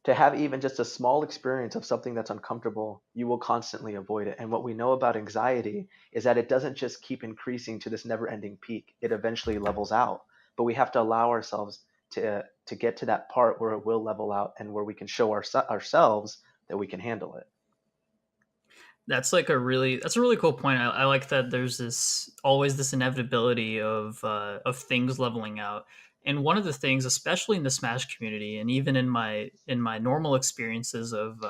to have even just a small experience of something that's uncomfortable, you will constantly avoid it. And what we know about anxiety is that it doesn't just keep increasing to this never-ending peak. It eventually levels out. But we have to allow ourselves to get to that part where it will level out and where we can show ourselves that we can handle it. That's a really cool point. I like that there's this always this inevitability of things leveling out. And one of the things, especially in the Smash community, and even in my normal experiences of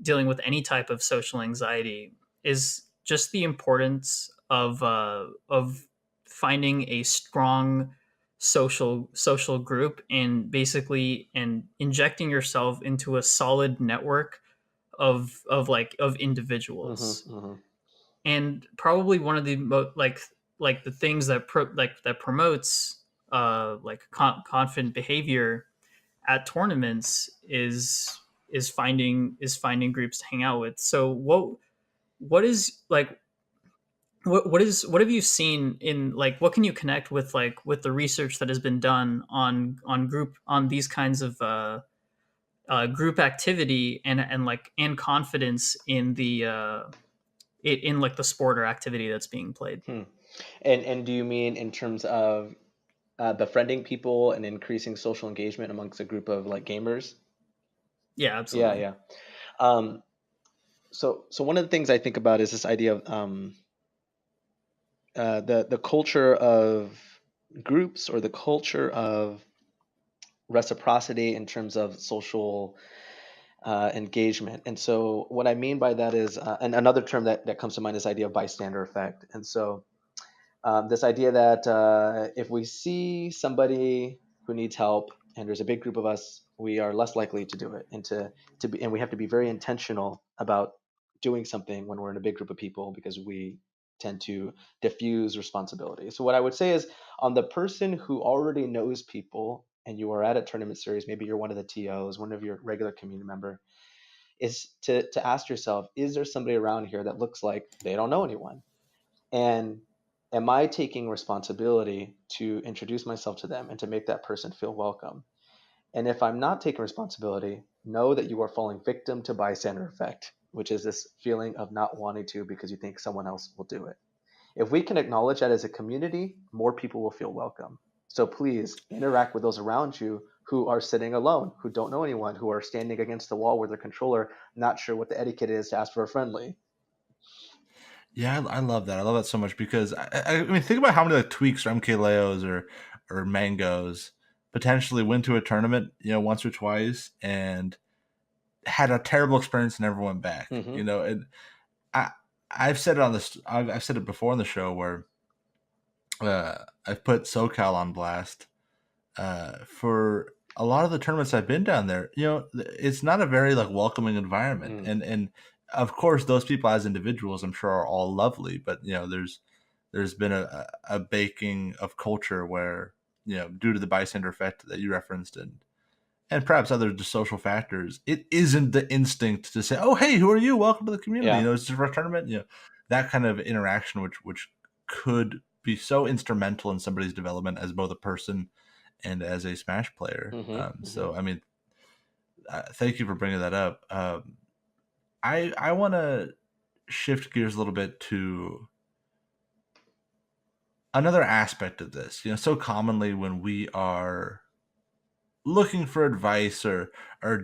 dealing with any type of social anxiety, is just the importance of finding a strong social group and basically and injecting yourself into a solid network of Mm-hmm, individuals. mm-hmm. And probably one of the like the things that promotes confident behavior at tournaments is finding groups to hang out with. So what is like what have you seen in like what can you connect with with the research that has been done on group on these kinds of group activity and confidence in the in like the sport or activity that's being played? Hmm. And do you mean in terms of befriending people and increasing social engagement amongst a group of like gamers? Yeah, Yeah, absolutely. yeah. Um, so one of the things I think about is this idea of the culture of groups or the culture of reciprocity in terms of social engagement. And so what I mean by that is, and another term that comes to mind is the idea of bystander effect. And so this idea that if we see somebody who needs help and there's a big group of us, we are less likely to do it, and and we have to be very intentional about doing something when we're in a big group of people because we tend to diffuse responsibility. So what I would say is on the person who already knows people and you are at a tournament series, maybe you're one of the TOs, one of your regular community member, is to ask yourself, is there somebody around here that looks like they don't know anyone? And am I taking responsibility to introduce myself to them and to make that person feel welcome? And if I'm not taking responsibility, know that you are falling victim to bystander effect, which is this feeling of not wanting to because you think someone else will do it. If we can acknowledge that as a community, more people will feel welcome. So please interact with those around you who are sitting alone, who don't know anyone, who are standing against the wall with their controller, not sure what the etiquette is to ask for a friendly. Yeah, I love that. I love that so much because I mean, think about how many like tweaks or MKLeos or mangoes potentially went to a tournament, once or twice and had a terrible experience and never went back. Mm-hmm. And I've said it on this. I've said it before on the show where I've put SoCal on blast for a lot of the tournaments I've been down there. It's not a very like welcoming environment, and of course those people as individuals, I'm sure, are all lovely, but there's been a baking of culture where due to the bystander effect that you referenced and perhaps other just social factors, it isn't the instinct to say, "Oh, hey, who are you? Welcome to the community." Yeah. It's just for a tournament. That kind of interaction, which could be so instrumental in somebody's development as both a person and as a Smash player. So, I mean, thank you for bringing that up. I want to shift gears a little bit to another aspect of this. So commonly when we are looking for advice or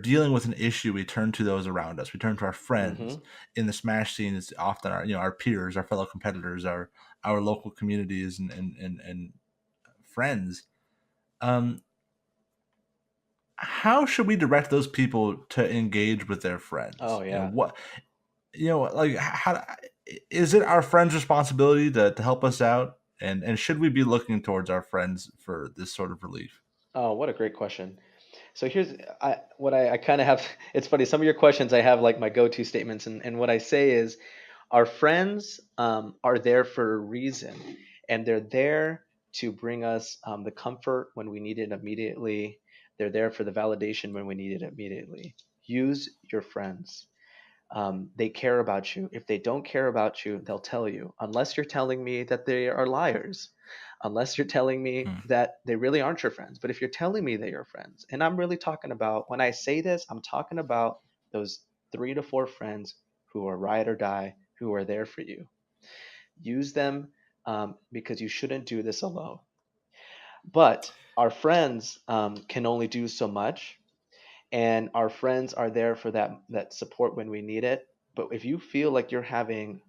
dealing with an issue, we turn to those around us. We turn to our friends. In the Smash scene, it's often our peers, our fellow competitors, our local communities and friends. How should we direct those people to engage with their friends? Oh yeah. Like how is it our friends' responsibility to help us out? And should we be looking towards our friends for this sort of relief? Oh, what a great question. So here's what I kind of have. It's funny. Some of your questions I have like my go-to statements, and what I say is, our friends are there for a reason, and they're there to bring us the comfort when we need it immediately. They're there for the validation when we need it immediately. Use your friends. They care about you. If they don't care about you, they'll tell you, unless you're telling me that they are liars, unless you're telling me that they really aren't your friends. But if you're telling me they're your friends, and I'm really talking about, when I say this, I'm talking about those 3 to 4 friends who are ride or die, who are there for you. Use them because you shouldn't do this alone. But our friends can only do so much, and our friends are there for that support when we need it. But if you feel like you're having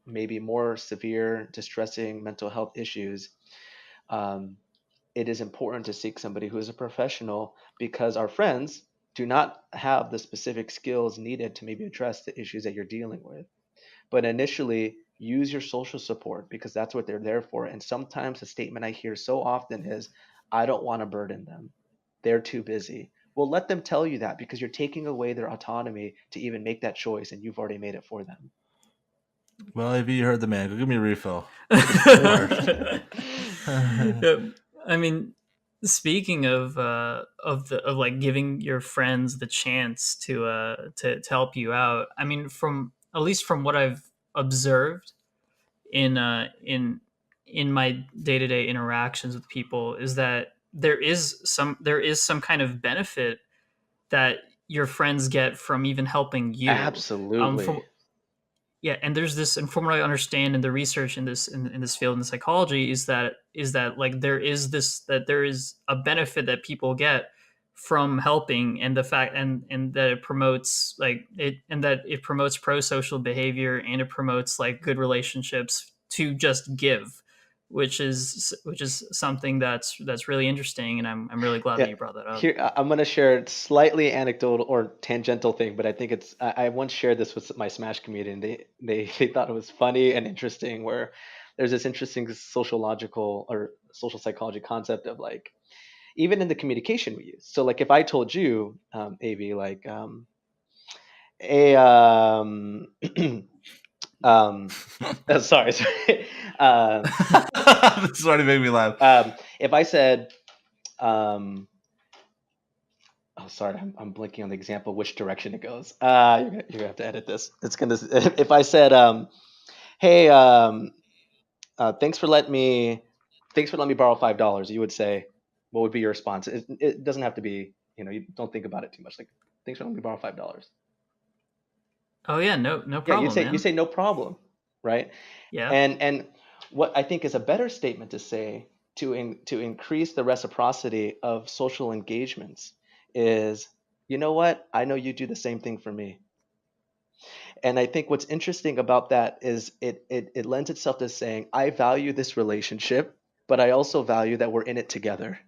maybe more severe, distressing mental health issues, um, it is important to seek somebody who is a professional, because our friends do not have the specific skills needed to maybe address the issues that you're dealing with. But initially, use your social support, because that's what they're there for. And sometimes the statement I hear so often is, I don't want to burden them. They're too busy. Well, let them tell you that, because you're taking away their autonomy to even make that choice, and you've already made it for them. Well, if you heard the man, go give me a refill. I mean, speaking of like giving your friends the chance to help you out. I mean, from at least from what I've observed in my day-to-day interactions with people, is that there is some kind of benefit that your friends get from even helping you. Absolutely. Yeah, and there's this, and from what I understand in the research in this field in psychology, is that like there is a benefit that people get from helping, and the fact and that it promotes pro-social behavior, and it promotes like good relationships to just give, which is something that's really interesting, and I'm really glad that you brought that up. Here, I'm going to share a slightly anecdotal or tangential thing, but I think it's. I once shared this with my Smash community, and they thought it was funny and interesting. Where there's this interesting sociological or social psychology concept of like, even in the communication we use. So like if I told you, Avi, like, a sorry, this is already making me laugh. If I said, oh, sorry, I'm blinking on the example, which direction it goes. You're gonna have to edit this. It's gonna. If I said, hey, thanks for letting me borrow $5, you would say, what would be your response? It doesn't have to be, you don't think about it too much. Like, thanks for letting me borrow $5. Oh yeah, no problem. Yeah, you say no problem, right? Yeah. And what I think is a better statement to say to increase the reciprocity of social engagements is, you know what? I know you do the same thing for me. And I think what's interesting about that is it lends itself to saying, I value this relationship, but I also value that we're in it together.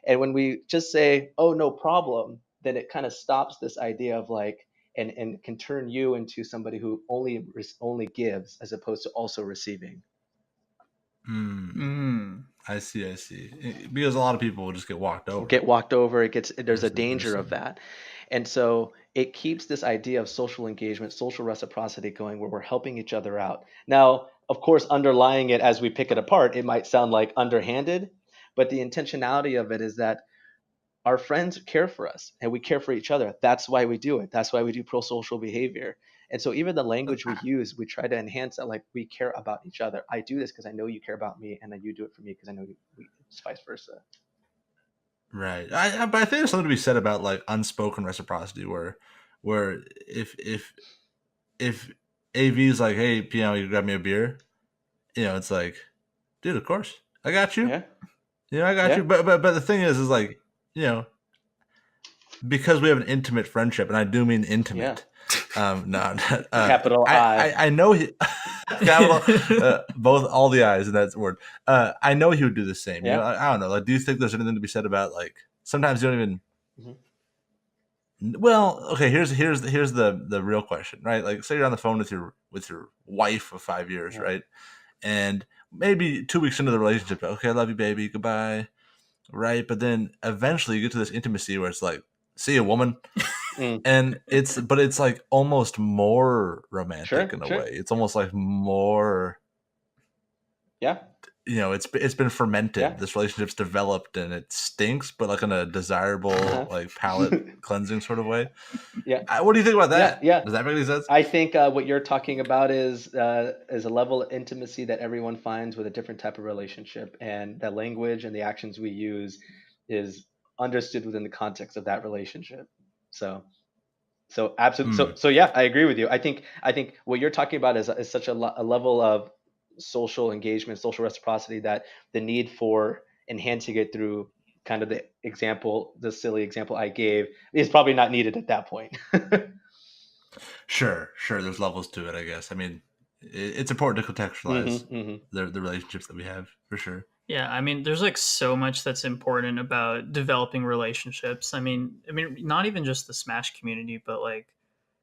And when we just say, "Oh, no problem," then it kind of stops this idea of like, and can turn you into somebody who only gives as opposed to also receiving. I see. Because a lot of people will just get walked over. Get walked over. There's a There's danger some- of that. And so it keeps this idea of social engagement, social reciprocity going where we're helping each other out. Now, of course, underlying it as we pick it apart, it might sound like underhanded, but the intentionality of it is that our friends care for us and we care for each other. That's why we do it. That's why we do pro-social behavior. And so even the language we use, we try to enhance that, like we care about each other. I do this because I know you care about me, and then you do it for me because I know it's vice versa. Right. But I think there's something to be said about like unspoken reciprocity, where if AV is like, "Hey, Peon, you grab me a beer," it's like, dude, of course, I got you. Yeah. I got Yeah. you. But the thing is like, because we have an intimate friendship, and I do mean intimate. No, Capital I. I know he capital both all the I's in that word. I know he would do the same. Yeah. I don't know. Like, do you think there's anything to be said about like sometimes you don't even? Mhm. Well, okay. Here's the real question, right? Like, say you're on the phone with your wife of 5 years, Yeah. right? And maybe 2 weeks into the relationship, okay, I love you, baby, goodbye, right? But then eventually you get to this intimacy where it's like, see a woman, and it's like almost more romantic in a way. It's almost like more. Yeah. It's been fermented. Yeah. This relationship's developed, and it stinks, but like in a desirable, like palate cleansing sort of way. Yeah. What do you think about that? Yeah. Does that make any sense? I think what you're talking about is a level of intimacy that everyone finds with a different type of relationship, and the language and the actions we use is understood within the context of that relationship. So absolutely. So yeah, I agree with you. I think what you're talking about is such a level of social engagement, social reciprocity, that the need for enhancing it through kind of the silly example I gave is probably not needed at that point. Sure. There's levels to it, I guess. I mean, it's important to contextualize the relationships that we have, for sure. Yeah, I mean, there's like so much that's important about developing relationships. I mean, not even just the Smash community, but like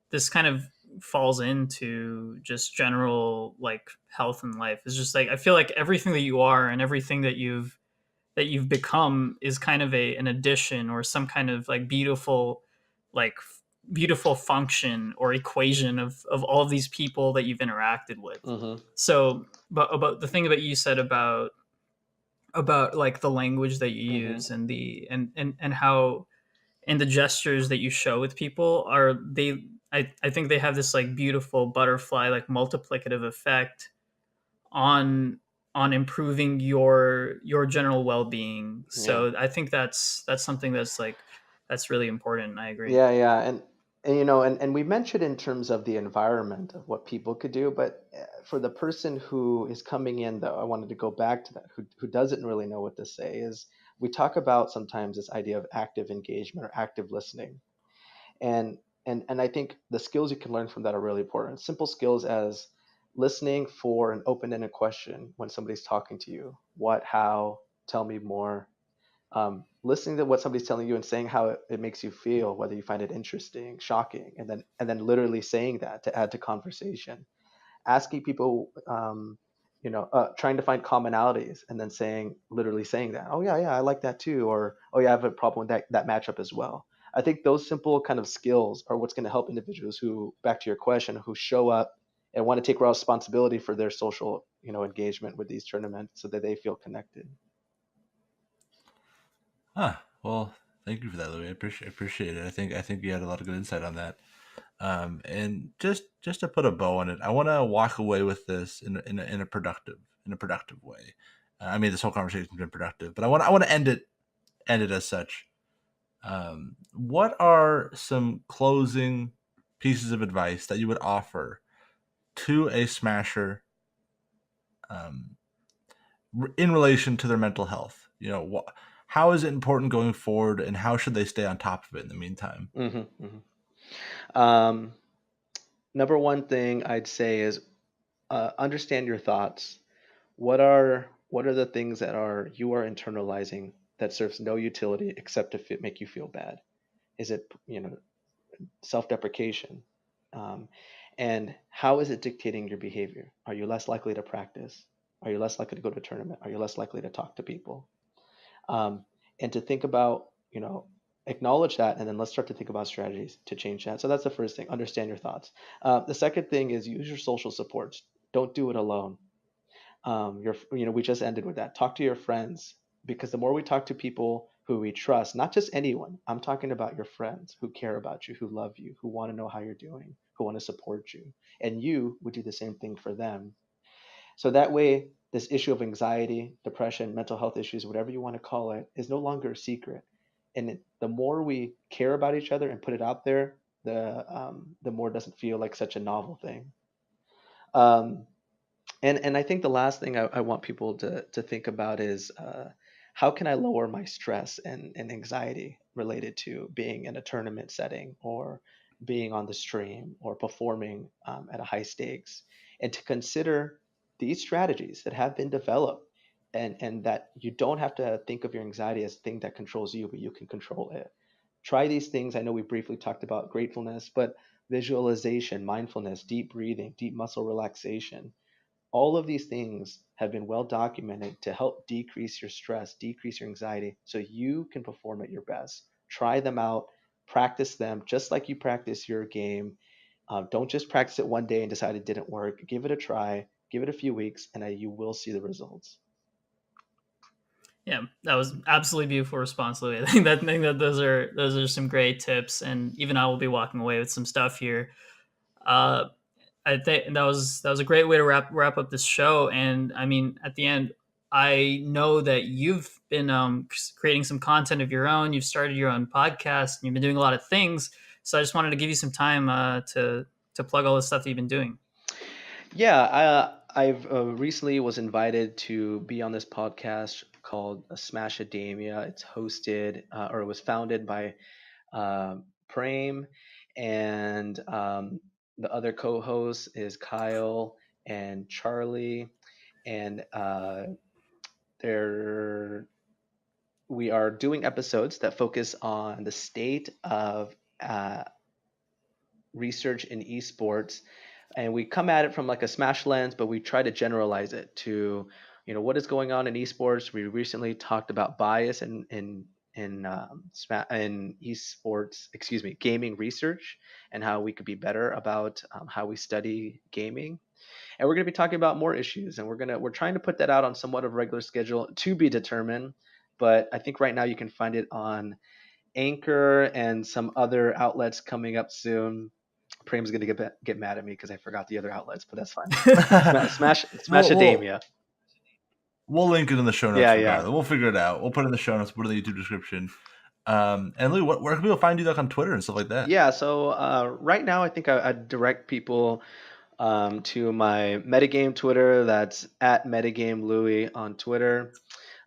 this kind of falls into just general like health and life. It's just like I feel like everything that you are and everything that you've become is kind of an addition or some kind of like like beautiful function or equation of all of these people that you've interacted with. So, but about the thing that you said about like the language that you use and the and how and the gestures that you show with people are I think they have this like beautiful butterfly like multiplicative effect on improving your general well-being. So I think that's something that's like that's really important. I agree. Yeah, and and we mentioned in terms of the environment of what people could do, but for the person who is coming in, though, I wanted to go back to that, who doesn't really know what to say, is we talk about sometimes this idea of active engagement or active listening, and I think the skills you can learn from that are really important. Simple skills as listening for an open-ended question when somebody's talking to you. What, how, tell me more. Listening to what somebody's telling you and saying how it makes you feel, whether you find it interesting, shocking, and then literally saying that to add to conversation. Asking people, trying to find commonalities and then literally saying that, oh yeah, I like that too, or oh yeah, I have a problem with that matchup as well. I think those simple kind of skills are what's going to help individuals who, back to your question, who show up and want to take responsibility for their social, engagement with these tournaments so that they feel connected. Well, thank you for that, Louie. I appreciate it. I think you had a lot of good insight on that. And just to put a bow on it, I want to walk away with this in a productive way. I mean, this whole conversation has been productive, but I want to end it as such. What are some closing pieces of advice that you would offer to a smasher in relation to their mental health? How is it important going forward, and how should they stay on top of it in the meantime? Number one thing I'd say is understand your thoughts. What are the things that you are internalizing that serves no utility except to make you feel bad? Is it, self-deprecation? Um, and how is it dictating your behavior? Are you less likely to practice? Are you less likely to go to a tournament? Are you less likely to talk to people? Um, and to think about, acknowledge that, and then let's start to think about strategies to change that. So that's the first thing. Understand your thoughts. The second thing is use your social supports. Don't do it alone. We just ended with that. Talk to your friends, because the more we talk to people who we trust, not just anyone, I'm talking about your friends who care about you, who love you, who want to know how you're doing, who want to support you, and you would do the same thing for them. So that way, this issue of anxiety, depression, mental health issues, whatever you want to call it, is no longer a secret. And the more we care about each other and put it out there, the more it doesn't feel like such a novel thing. Um, and I think the last thing I want people to think about is, how can I lower my stress and anxiety related to being in a tournament setting, or being on the stream, or performing at a high stakes, and to consider these strategies that have been developed, and that you don't have to think of your anxiety as a thing that controls you, but you can control it. Try these things. I know we briefly talked about gratefulness, but visualization, mindfulness, deep breathing, deep muscle relaxation, all of these things have been well documented to help decrease your stress, decrease your anxiety, so you can perform at your best. Try them out, practice them just like you practice your game. Don't just practice it one day and decide it didn't work. Give it a try, give it a few weeks, and you will see the results. Yeah, that was absolutely beautiful response, Louis. I think that those are some great tips, and even I will be walking away with some stuff here. I think that was a great way to wrap up this show. And I mean, at the end, I know that you've been creating some content of your own. You've started your own podcast, and you've been doing a lot of things. So I just wanted to give you some time to plug all the stuff that you've been doing. Yeah, I've recently was invited to be on this podcast called Smashademia. It's hosted, or it was founded by Prem, and the other co-host is Kyle and Charlie, and we are doing episodes that focus on the state of research in esports, and we come at it from like a Smash lens, but we try to generalize it to, what is going on in esports. We recently talked about bias in esports, gaming research, and how we could be better about how we study gaming. And we're going to be talking about more issues, and we're trying to put that out on somewhat of a regular schedule, to be determined. But I think right now you can find it on Anchor and some other outlets coming up soon. Prem's going to get mad at me because I forgot the other outlets, but that's fine. Smashademia. We'll link it in the show notes. Yeah. We'll figure it out. We'll put it in the show notes, put it in the YouTube description. And Louis, where can people find you, like on Twitter and stuff like that? Yeah, so right now I think I direct people to my Metagame Twitter. That's at Metagame Louie on Twitter.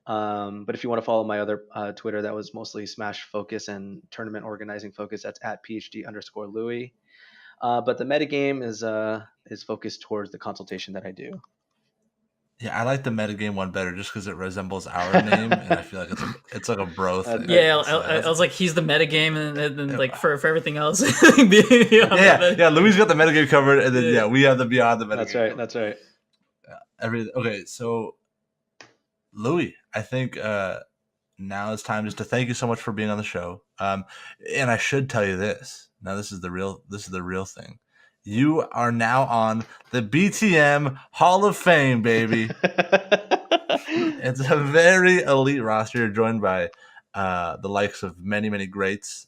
But if you want to follow my other Twitter, that was mostly Smash focus and tournament organizing focus, that's at PhD_Louie. But the metagame is focused towards the consultation that I do. Yeah, I like the metagame one better just because it resembles our name, and I feel like it's like a bro thing. Yeah, I was like, he's the metagame, and like for everything else. yeah. Louis got the metagame covered, and then we have the beyond the metagame. That's right. Okay, so Louis, I think now it's time just to thank you so much for being on the show. And I should tell you this. Now this is the real thing. You are now on the BTM Hall of Fame, baby. It's a very elite roster. You're joined by the likes of many, many greats.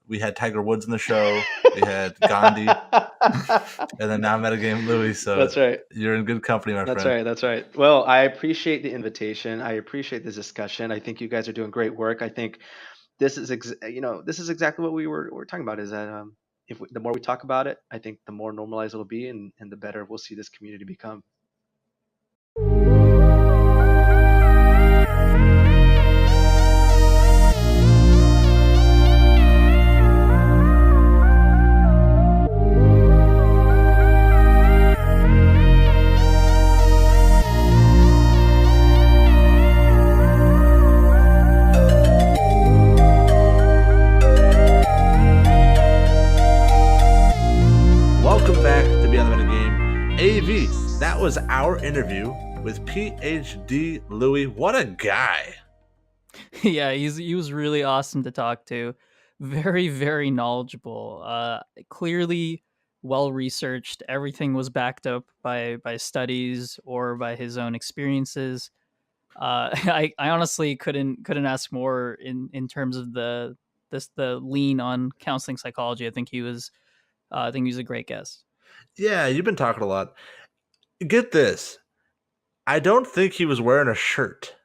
We had Tiger Woods in the show. We had Gandhi. And then now Metagame Louie. So that's right. You're in good company, my friend. That's right. Well, I appreciate the invitation. I appreciate this discussion. I think you guys are doing great work. I think this is exactly what we were talking about, is that the more we talk about it, I think the more normalized it'll be, and the better we'll see this community become. AV, that was our interview with PhD Louie. What a guy. Yeah, he was really awesome to talk to. Very, very knowledgeable. Clearly well researched. Everything was backed up by studies or by his own experiences. I honestly couldn't ask more in terms of the lean on counseling psychology. I think he was a great guest. Yeah, you've been talking a lot. Get this. I don't think he was wearing a shirt.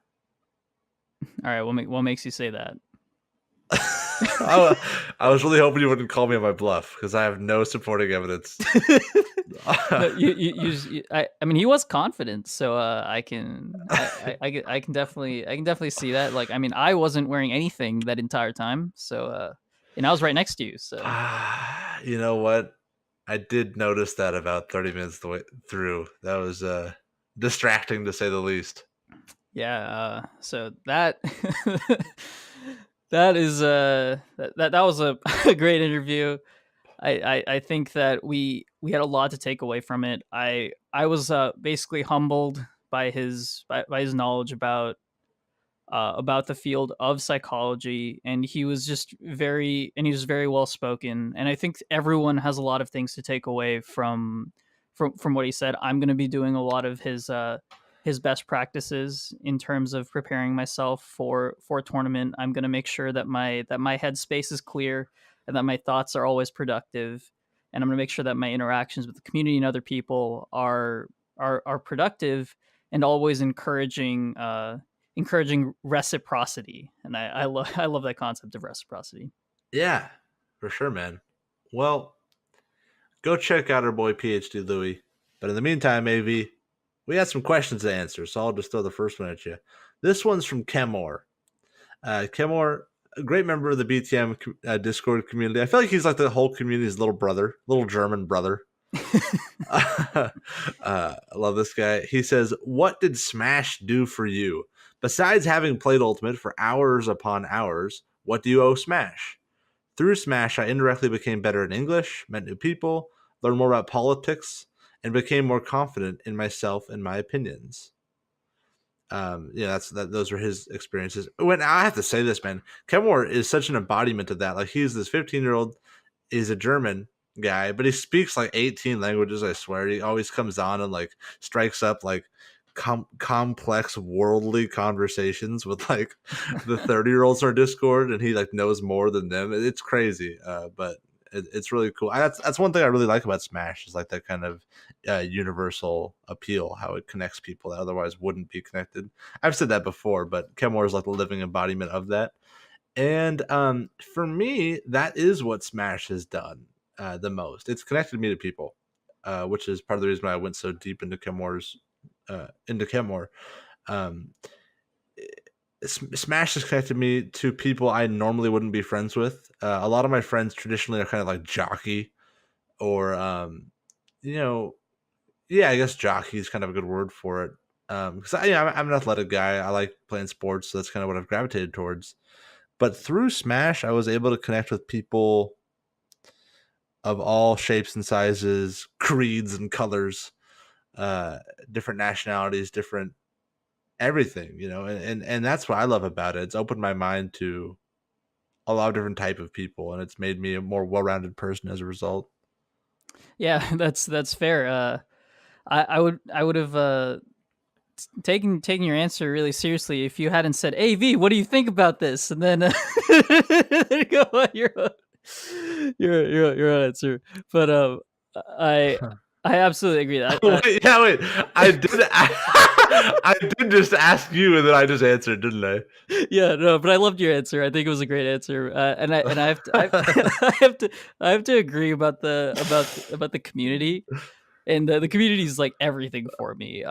All right, what makes you say that? I was really hoping you wouldn't call me on my bluff because I have no supporting evidence. No, I mean, he was confident, so I can definitely see that. Like, I mean, I wasn't wearing anything that entire time, so and I was right next to you, so You know what? I did notice that about 30 minutes the way through. That was distracting to say the least. yeah. So that that is that was a, a great interview. I think that we had a lot to take away from it. I was basically humbled by by his knowledge about the field of psychology, and he was he was very well spoken, and I think everyone has a lot of things to take away from what he said. I'm going to be doing a lot of his best practices in terms of preparing myself for a tournament. I'm going to make sure that my headspace is clear and that my thoughts are always productive, and I'm going to make sure that my interactions with the community and other people are productive and always encouraging reciprocity, and I love that concept of reciprocity. Yeah, for sure, man. Well, go check out our boy PhD Louie. But in the meantime, AV, we had some questions to answer, so I'll just throw the first one at you. This one's from Kemor. Kemor, a great member of the BTM Discord community. I feel like he's like the whole community's little brother, little German brother. I love this guy. He says, "What did Smash do for you? Besides having played Ultimate for hours upon hours, what do you owe Smash? Through Smash, I indirectly became better in English, met new people, learned more about politics, and became more confident in myself and my opinions." Yeah, those are his experiences. When I have to say this, man, Kemore is such an embodiment of that. Like, he's this 15-year-old, is a German guy, but he speaks like 18 languages. I swear, he always comes on and like strikes up like complex worldly conversations with like the 30-year-olds on Discord, and he like knows more than them. It's crazy, but it's really cool. That's one thing I really like about Smash is like that kind of universal appeal, how it connects people that otherwise wouldn't be connected. I've said that before, but Kemore is like the living embodiment of that. And for me, that is what Smash has done the most. It's connected me to people, which is part of the reason why I went so deep into Kemore. Um, Smash has connected me to people I normally wouldn't be friends with. A lot of my friends traditionally are kind of like jockey, or you know, yeah, I guess jockey is kind of a good word for it. Because I'm an athletic guy. I like playing sports, so that's kind of what I've gravitated towards. But through Smash, I was able to connect with people of all shapes and sizes, creeds and colors, different nationalities, different everything, and that's what I love about it. It's opened my mind to a lot of different type of people, and it's made me a more well-rounded person as a result. Yeah, that's fair. I would have taken your answer really seriously if you hadn't said, "Hey V, what do you think about this?" And then go on your answer. But I I absolutely agree. Wait. I did just ask you, and then I just answered, didn't I? Yeah, no, but I loved your answer. I think it was a great answer, and I have to I have to agree about the community, and the community is like everything for me.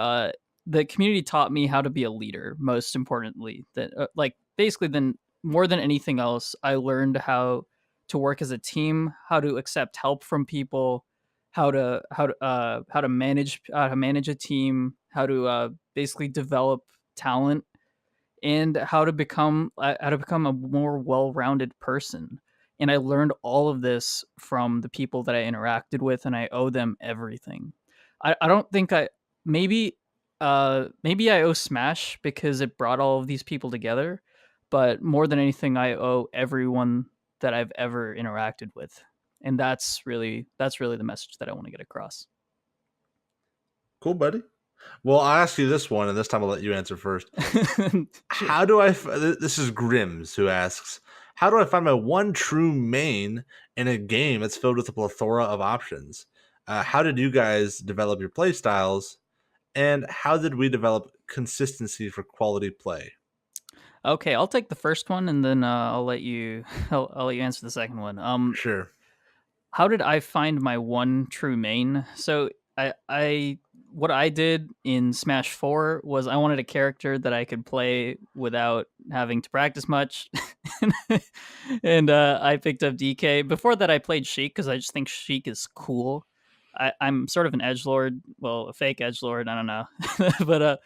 The community taught me how to be a leader. Most importantly, that like basically, then more than anything else, I learned how to work as a team, how to accept help from people, how to manage a team, how to basically develop talent, and how to become a more well-rounded person. And I learned all of this from the people that I interacted with, and I owe them everything. I don't think I maybe maybe I owe Smash because it brought all of these people together, but more than anything, I owe everyone that I've ever interacted with, and that's really the message that I want to get across. Cool, buddy. Well, I'll ask you this one, and this time I'll let you answer first. Sure. How do this is Grims who asks, how do I find my one true main in a game that's filled with a plethora of options? How did you guys develop your play styles, and how did we develop consistency for quality play? Okay, I'll take the first one, and then I'll let you I'll let you answer the second one. Sure. How did I find my one true main? So I what I did in Smash 4 was I wanted a character that I could play without having to practice much. And I picked up DK. Before that I played Sheik because I just think Sheik is cool. I'm sort of an edge lord, well, a fake edge lord, I don't know. But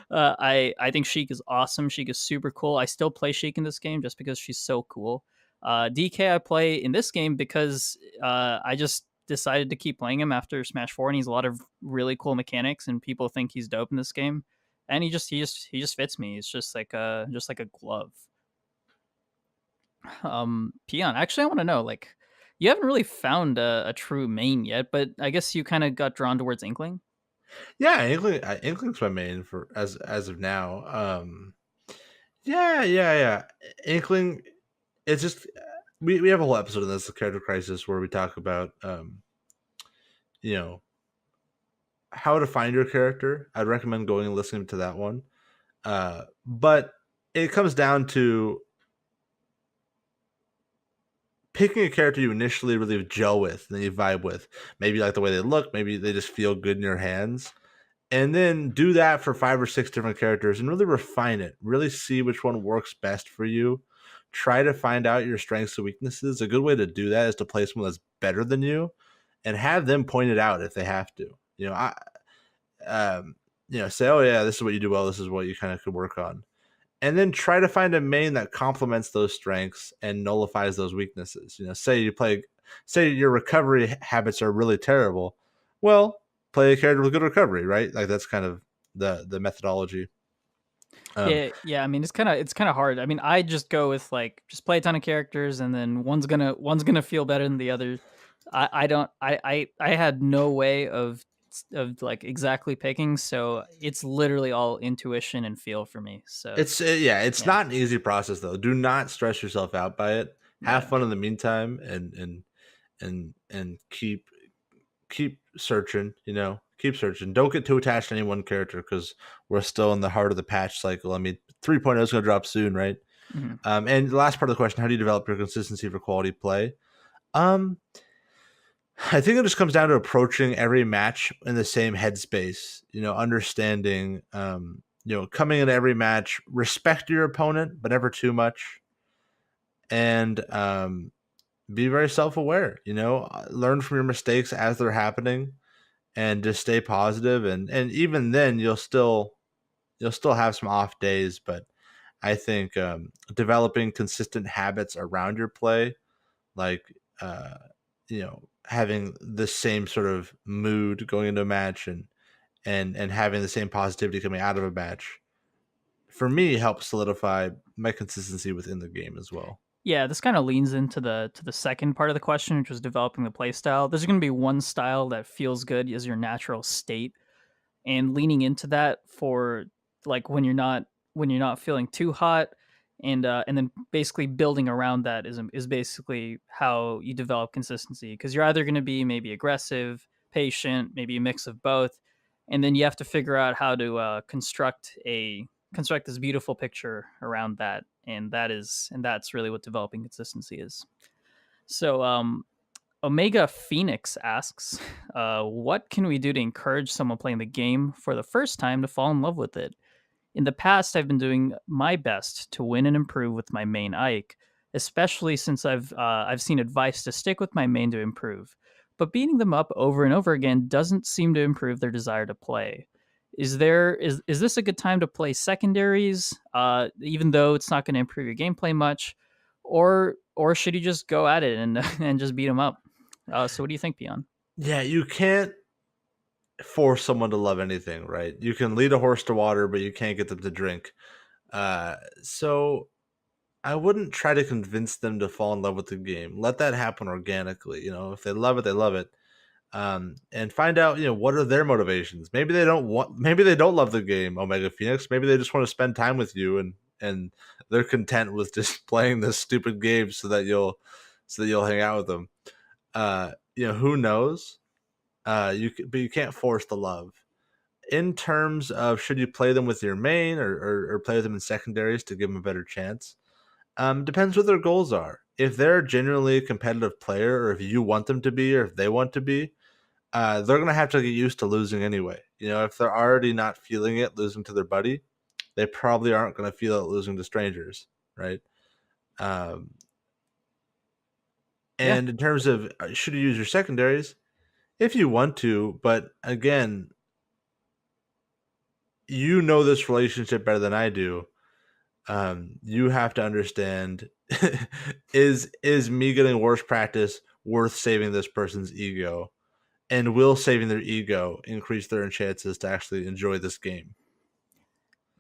I think Sheik is awesome. Sheik is super cool. I still play Sheik in this game just because she's so cool. DK I play in this game because I just decided to keep playing him after Smash 4, and he's a lot of really cool mechanics, and people think he's dope in this game. And he just fits me. It's just like a glove. Peon. Actually, I want to know, like, you haven't really found a true main yet, but I guess you kind of got drawn towards Inkling. Yeah, Inkling's my main for as of now. Yeah. Inkling. It's just we have a whole episode of this, the character crisis, where we talk about you know how to find your character. I'd recommend going and listening to that one. But it comes down to picking a character you initially really gel with, and then you vibe with. Maybe you like the way they look, maybe they just feel good in your hands. And then do that for 5 or 6 different characters and really refine it. Really see which one works best for you. Try to find out your strengths and weaknesses. A good way to do that is to play someone that's better than you and have them point it out if they have to. Um, say, oh yeah, this is what you do well. This is what you kind of could work on, and then try to find a main that complements those strengths and nullifies those weaknesses. Say your recovery habits are really terrible. Well, play a character with good recovery, right? Like that's kind of the methodology. Yeah. I mean, it's kind of hard. I mean, I just go with like just play a ton of characters, and then one's gonna feel better than the other. I don't. I had no way of like exactly picking, so it's literally all intuition and feel for me. So It's yeah, not an easy process though. Do not stress yourself out by it. Have yeah. fun in the meantime, and keep searching. Keep searching. Don't get too attached to any one character because we're still in the heart of the patch cycle. I mean, 3.0 is going to drop soon, right? Mhm. And the last part of the question: how do you develop your consistency for quality play? Um, I think it just comes down to approaching every match in the same headspace. Understanding. Coming into every match, respect your opponent, but never too much, and be very self-aware. Learn from your mistakes as they're happening, and just stay positive. And even then, you'll still have some off days, but I think developing consistent habits around your play, like having the same sort of mood going into a match, and having the same positivity coming out of a match, for me helps solidify my consistency within the game as well. Yeah, this kind of leans into the second part of the question, which was developing the play style. There's going to be one style that feels good as your natural state, and leaning into that for like when you're not feeling too hot, and then basically building around that is basically how you develop consistency, because you're either going to be maybe aggressive, patient, maybe a mix of both, and then you have to figure out how to construct this beautiful picture around that, and that's really what developing consistency is. So Omega Phoenix asks, what can we do to encourage someone playing the game for the first time to fall in love with it? In the past, I've been doing my best to win and improve with my main Ike, especially since I've seen advice to stick with my main to improve. But beating them up over and over again doesn't seem to improve their desire to play. Is this a good time to play secondaries, even though it's not going to improve your gameplay much, or should you just go at it and and just beat them up? So what do you think, Peon? Yeah, you can't force someone to love anything, right? You can lead a horse to water, but you can't get them to drink. So I wouldn't try to convince them to fall in love with the game. Let that happen organically. If they love it, they love it. And find out, what are their motivations. Maybe they don't love the game, Omega Phoenix. Maybe they just want to spend time with you, and they're content with just playing this stupid game so that you'll hang out with them. Who knows? But you can't force the love. In terms of should you play them with your main or play them in secondaries to give them a better chance, depends what their goals are. If they're genuinely a competitive player, or if you want them to be, or if they want to be, they're going to have to get used to losing anyway. If they're already not feeling it losing to their buddy, they probably aren't going to feel it losing to strangers, right? And in terms of should you use your secondaries, if you want to, but again, this relationship better than I do. You have to understand, is me getting worse practice worth saving this person's ego? And will saving their ego increase their chances to actually enjoy this game?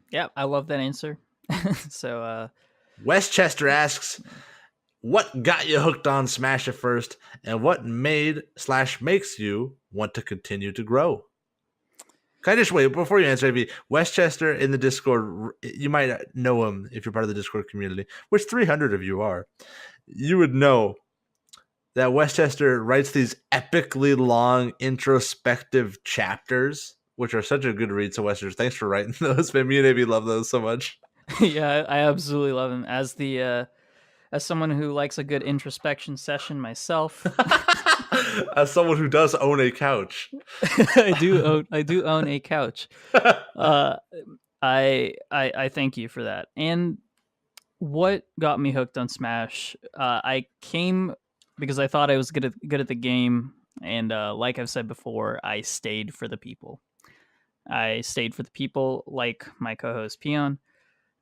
Yeah, I love that answer. So, Westchester asks, what got you hooked on Smash at first, and what makes you want to continue to grow? Can I just wait before you answer? Maybe Westchester in the Discord, you might know him if you're part of the Discord community, which 300 of you are. You would know that Westchester writes these epically long introspective chapters, which are such a good read. So Westchester, thanks for writing those. Man, me and AB love those so much. Yeah, I absolutely love him. As someone who likes a good introspection session myself, as someone who does own a couch, I do own a couch. I thank you for that. And what got me hooked on Smash? I came because I thought I was good at the game, and like I've said before, I stayed for the people. I stayed for the people, like my co-host Peon,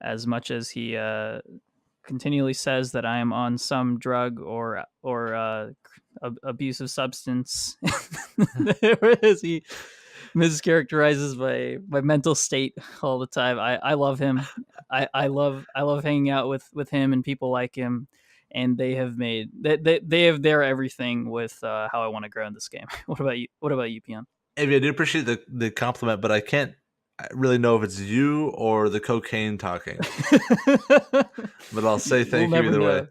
as much as he continually says that I am on some drug or abusive substance, as he mischaracterizes my mental state all the time. I love him. I love hanging out with him and people like him, and they have made they have their everything with how I want to grow in this game. What about you? What about you, Peon? AB, I do appreciate the compliment, but I can't really know if it's you or the cocaine talking. But I'll say thank you either way.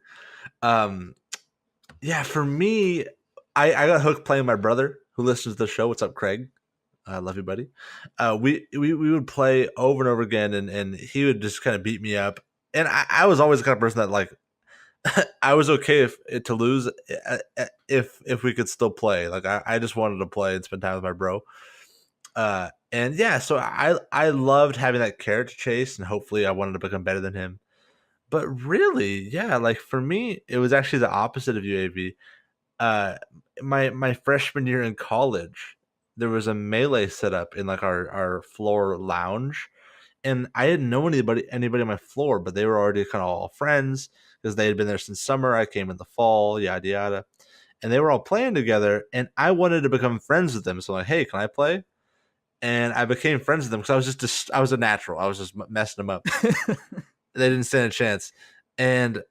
Yeah, for me, I got hooked playing my brother who listens to the show. What's up, Craig? I love you, buddy. We would play over and over again, and he would just kind of beat me up. And I was always the kind of person that, like, I was okay to lose if we could still play. Like, I just wanted to play and spend time with my bro. And yeah, so I loved having that character chase, and hopefully I wanted to become better than him. But really, yeah, like for me, it was actually the opposite of UAV. My freshman year in college, there was a melee set up in like our floor lounge, and I didn't know anybody on my floor, but they were already kind of all friends because they had been there since summer. I came in the fall, yada yada, and they were all playing together, and I wanted to become friends with them. So I'm like, hey, can I play? And I became friends with them because I was I was a natural. I was just messing them up. They didn't stand a chance, and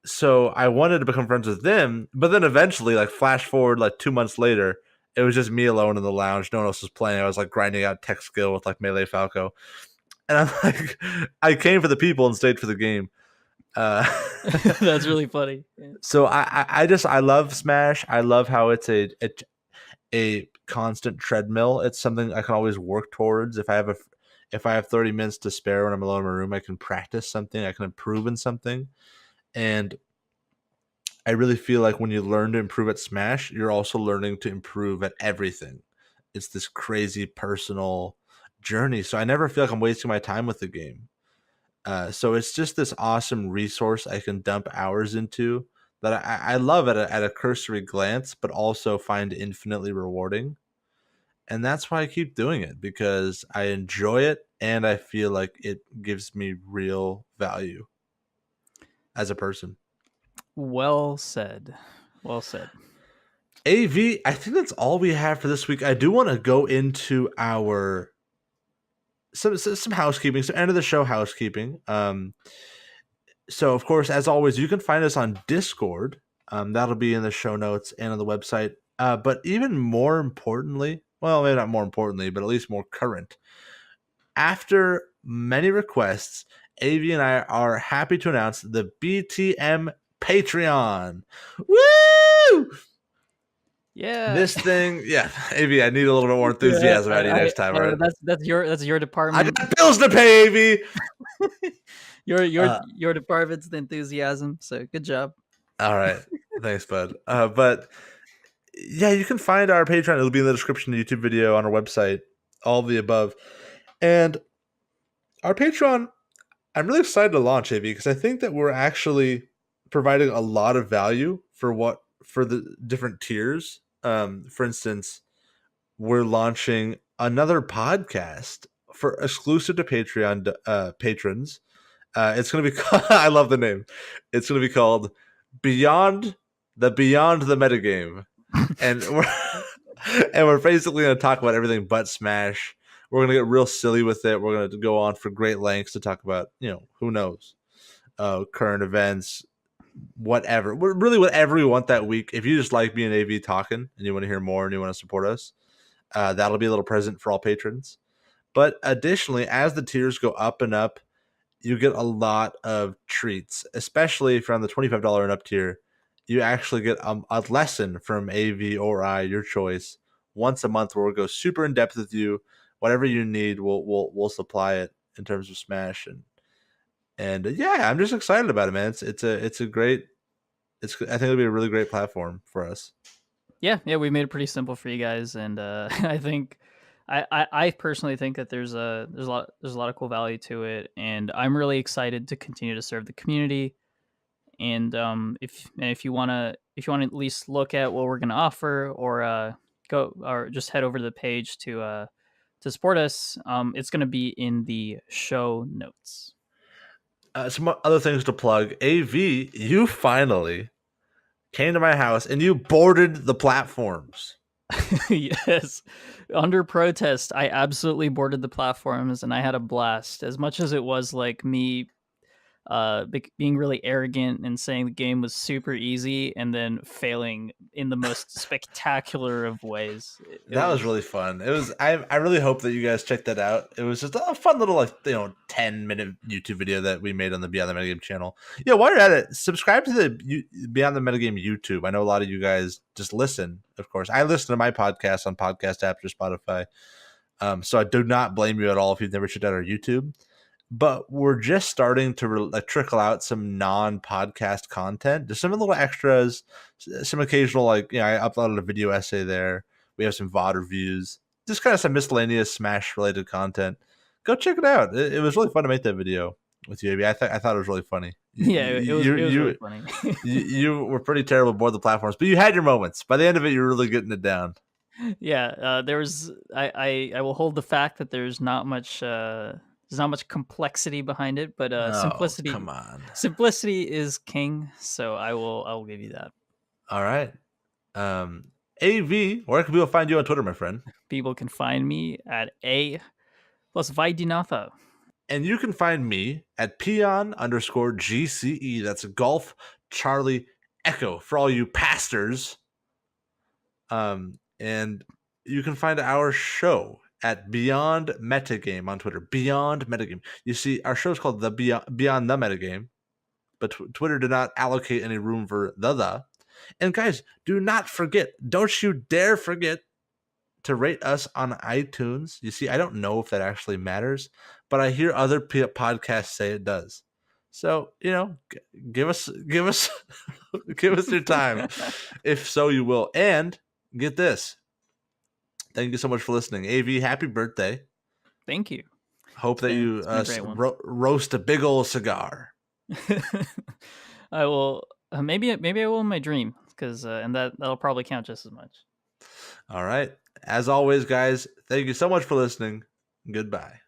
so I wanted to become friends with them, but then eventually, like flash forward like 2 months later, it was just me alone in the lounge. No one else was playing. I was like grinding out tech skill with like Melee Falco. And I'm like, I came for the people and stayed for the game. That's really funny. So I love Smash. I love how it's a constant treadmill. It's something I can always work towards. If I have 30 minutes to spare when I'm alone in my room, I can practice something. I can improve in something. And I really feel like when you learn to improve at Smash, you're also learning to improve at everything. It's this crazy personal journey. So I never feel like I'm wasting my time with the game. So it's just this awesome resource I can dump hours into that I love at a cursory glance, but also find infinitely rewarding. And that's why I keep doing it, because I enjoy it and I feel like it gives me real value as a person. Well said. Well said. AV, I think that's all we have for this week. I do want to go into our some housekeeping, some end of the show housekeeping. So of course, as always, you can find us on Discord. That'll be in the show notes and on the website. But even more importantly, well, maybe not more importantly, but at least more current. After many requests, AV and I are happy to announce the BTM Patreon. Woo! Yeah. This thing, yeah, AV, I need a little bit more enthusiasm out of you next time, all right? That's your I department. got bills to pay, AV. Your department's the enthusiasm. So good job. All right, thanks, bud. But yeah, you can find our Patreon. It'll be in the description of the YouTube video, on our website, all of the above. And our Patreon, I'm really excited to launch, AV, because I think that we're actually providing a lot of value for the different tiers. For instance, we're launching another podcast for exclusive to Patreon patrons. It's going to be called, I love the name. It's going to be called Beyond the Metagame. And we're basically going to talk about everything but Smash. We're going to get real silly with it. We're going to go on for great lengths to talk about, who knows, current events, whatever. Really whatever we want that week. If you just like me and AV talking and you want to hear more and you want to support us, that'll be a little present for all patrons. But additionally, as the tiers go up and up, you get a lot of treats, especially if you're on the $25 and up tier. You actually get a lesson from AV or I, your choice, once a month, where we'll go super in depth with you. Whatever you need, we'll supply it in terms of Smash, and yeah, I'm just excited about it, man. It's a great. I think it'll be a really great platform for us. Yeah, we made it pretty simple for you guys, and I think I personally think that there's a lot of cool value to it, and I'm really excited to continue to serve the community. And if you want to at least look at what we're going to offer, or go or just head over to the page to support us, it's going to be in the show notes. Some other things to plug. AV, you finally came to my house and you boarded the platforms. Yes, under protest, I absolutely boarded the platforms, and I had a blast. As much as it was like me being really arrogant and saying the game was super easy, and then failing in the most spectacular of ways. That was really fun. It was. I really hope that you guys checked that out. It was just a fun little 10-minute YouTube video that we made on the Beyond the Metagame channel. Yeah, while you're at it, subscribe to the Beyond the Metagame YouTube. I know a lot of you guys just listen. Of course, I listen to my podcast on podcast apps or Spotify. So I do not blame you at all if you've never checked out our YouTube. But we're just starting to trickle out some non-podcast content, just some little extras, some occasional, I uploaded a video essay there. We have some VOD reviews, just kind of some miscellaneous Smash-related content. Go check it out. It was really fun to make that video with you, AB. I thought it was really funny. It was really funny. you were pretty terrible aboard the platforms, but you had your moments. By the end of it, you were really getting it down. Yeah, there was. I will hold the fact that there's not much. There's not much complexity behind it, but simplicity. Come on, simplicity is king. So I will give you that. All right. AV, where can people find you on Twitter, my friend? People can find me at A plus Vaidinatha. And you can find me at Peon_GCE. That's Golf Charlie Echo for all you pastors. And you can find our show at Beyond Metagame on Twitter. Beyond Metagame. You see, our show is called the Beyond the Metagame, but Twitter did not allocate any room for the. And guys, do not forget, don't you dare forget to rate us on iTunes. You see, I don't know if that actually matters, but I hear other podcasts say it does. So, give us give us your time. If so, you will. And get this. Thank you so much for listening. AV, happy birthday. Thank you. Hope that you roast a big old cigar. I will. Maybe I will in my dream, because and that'll probably count just as much. All right. As always, guys, thank you so much for listening. Goodbye.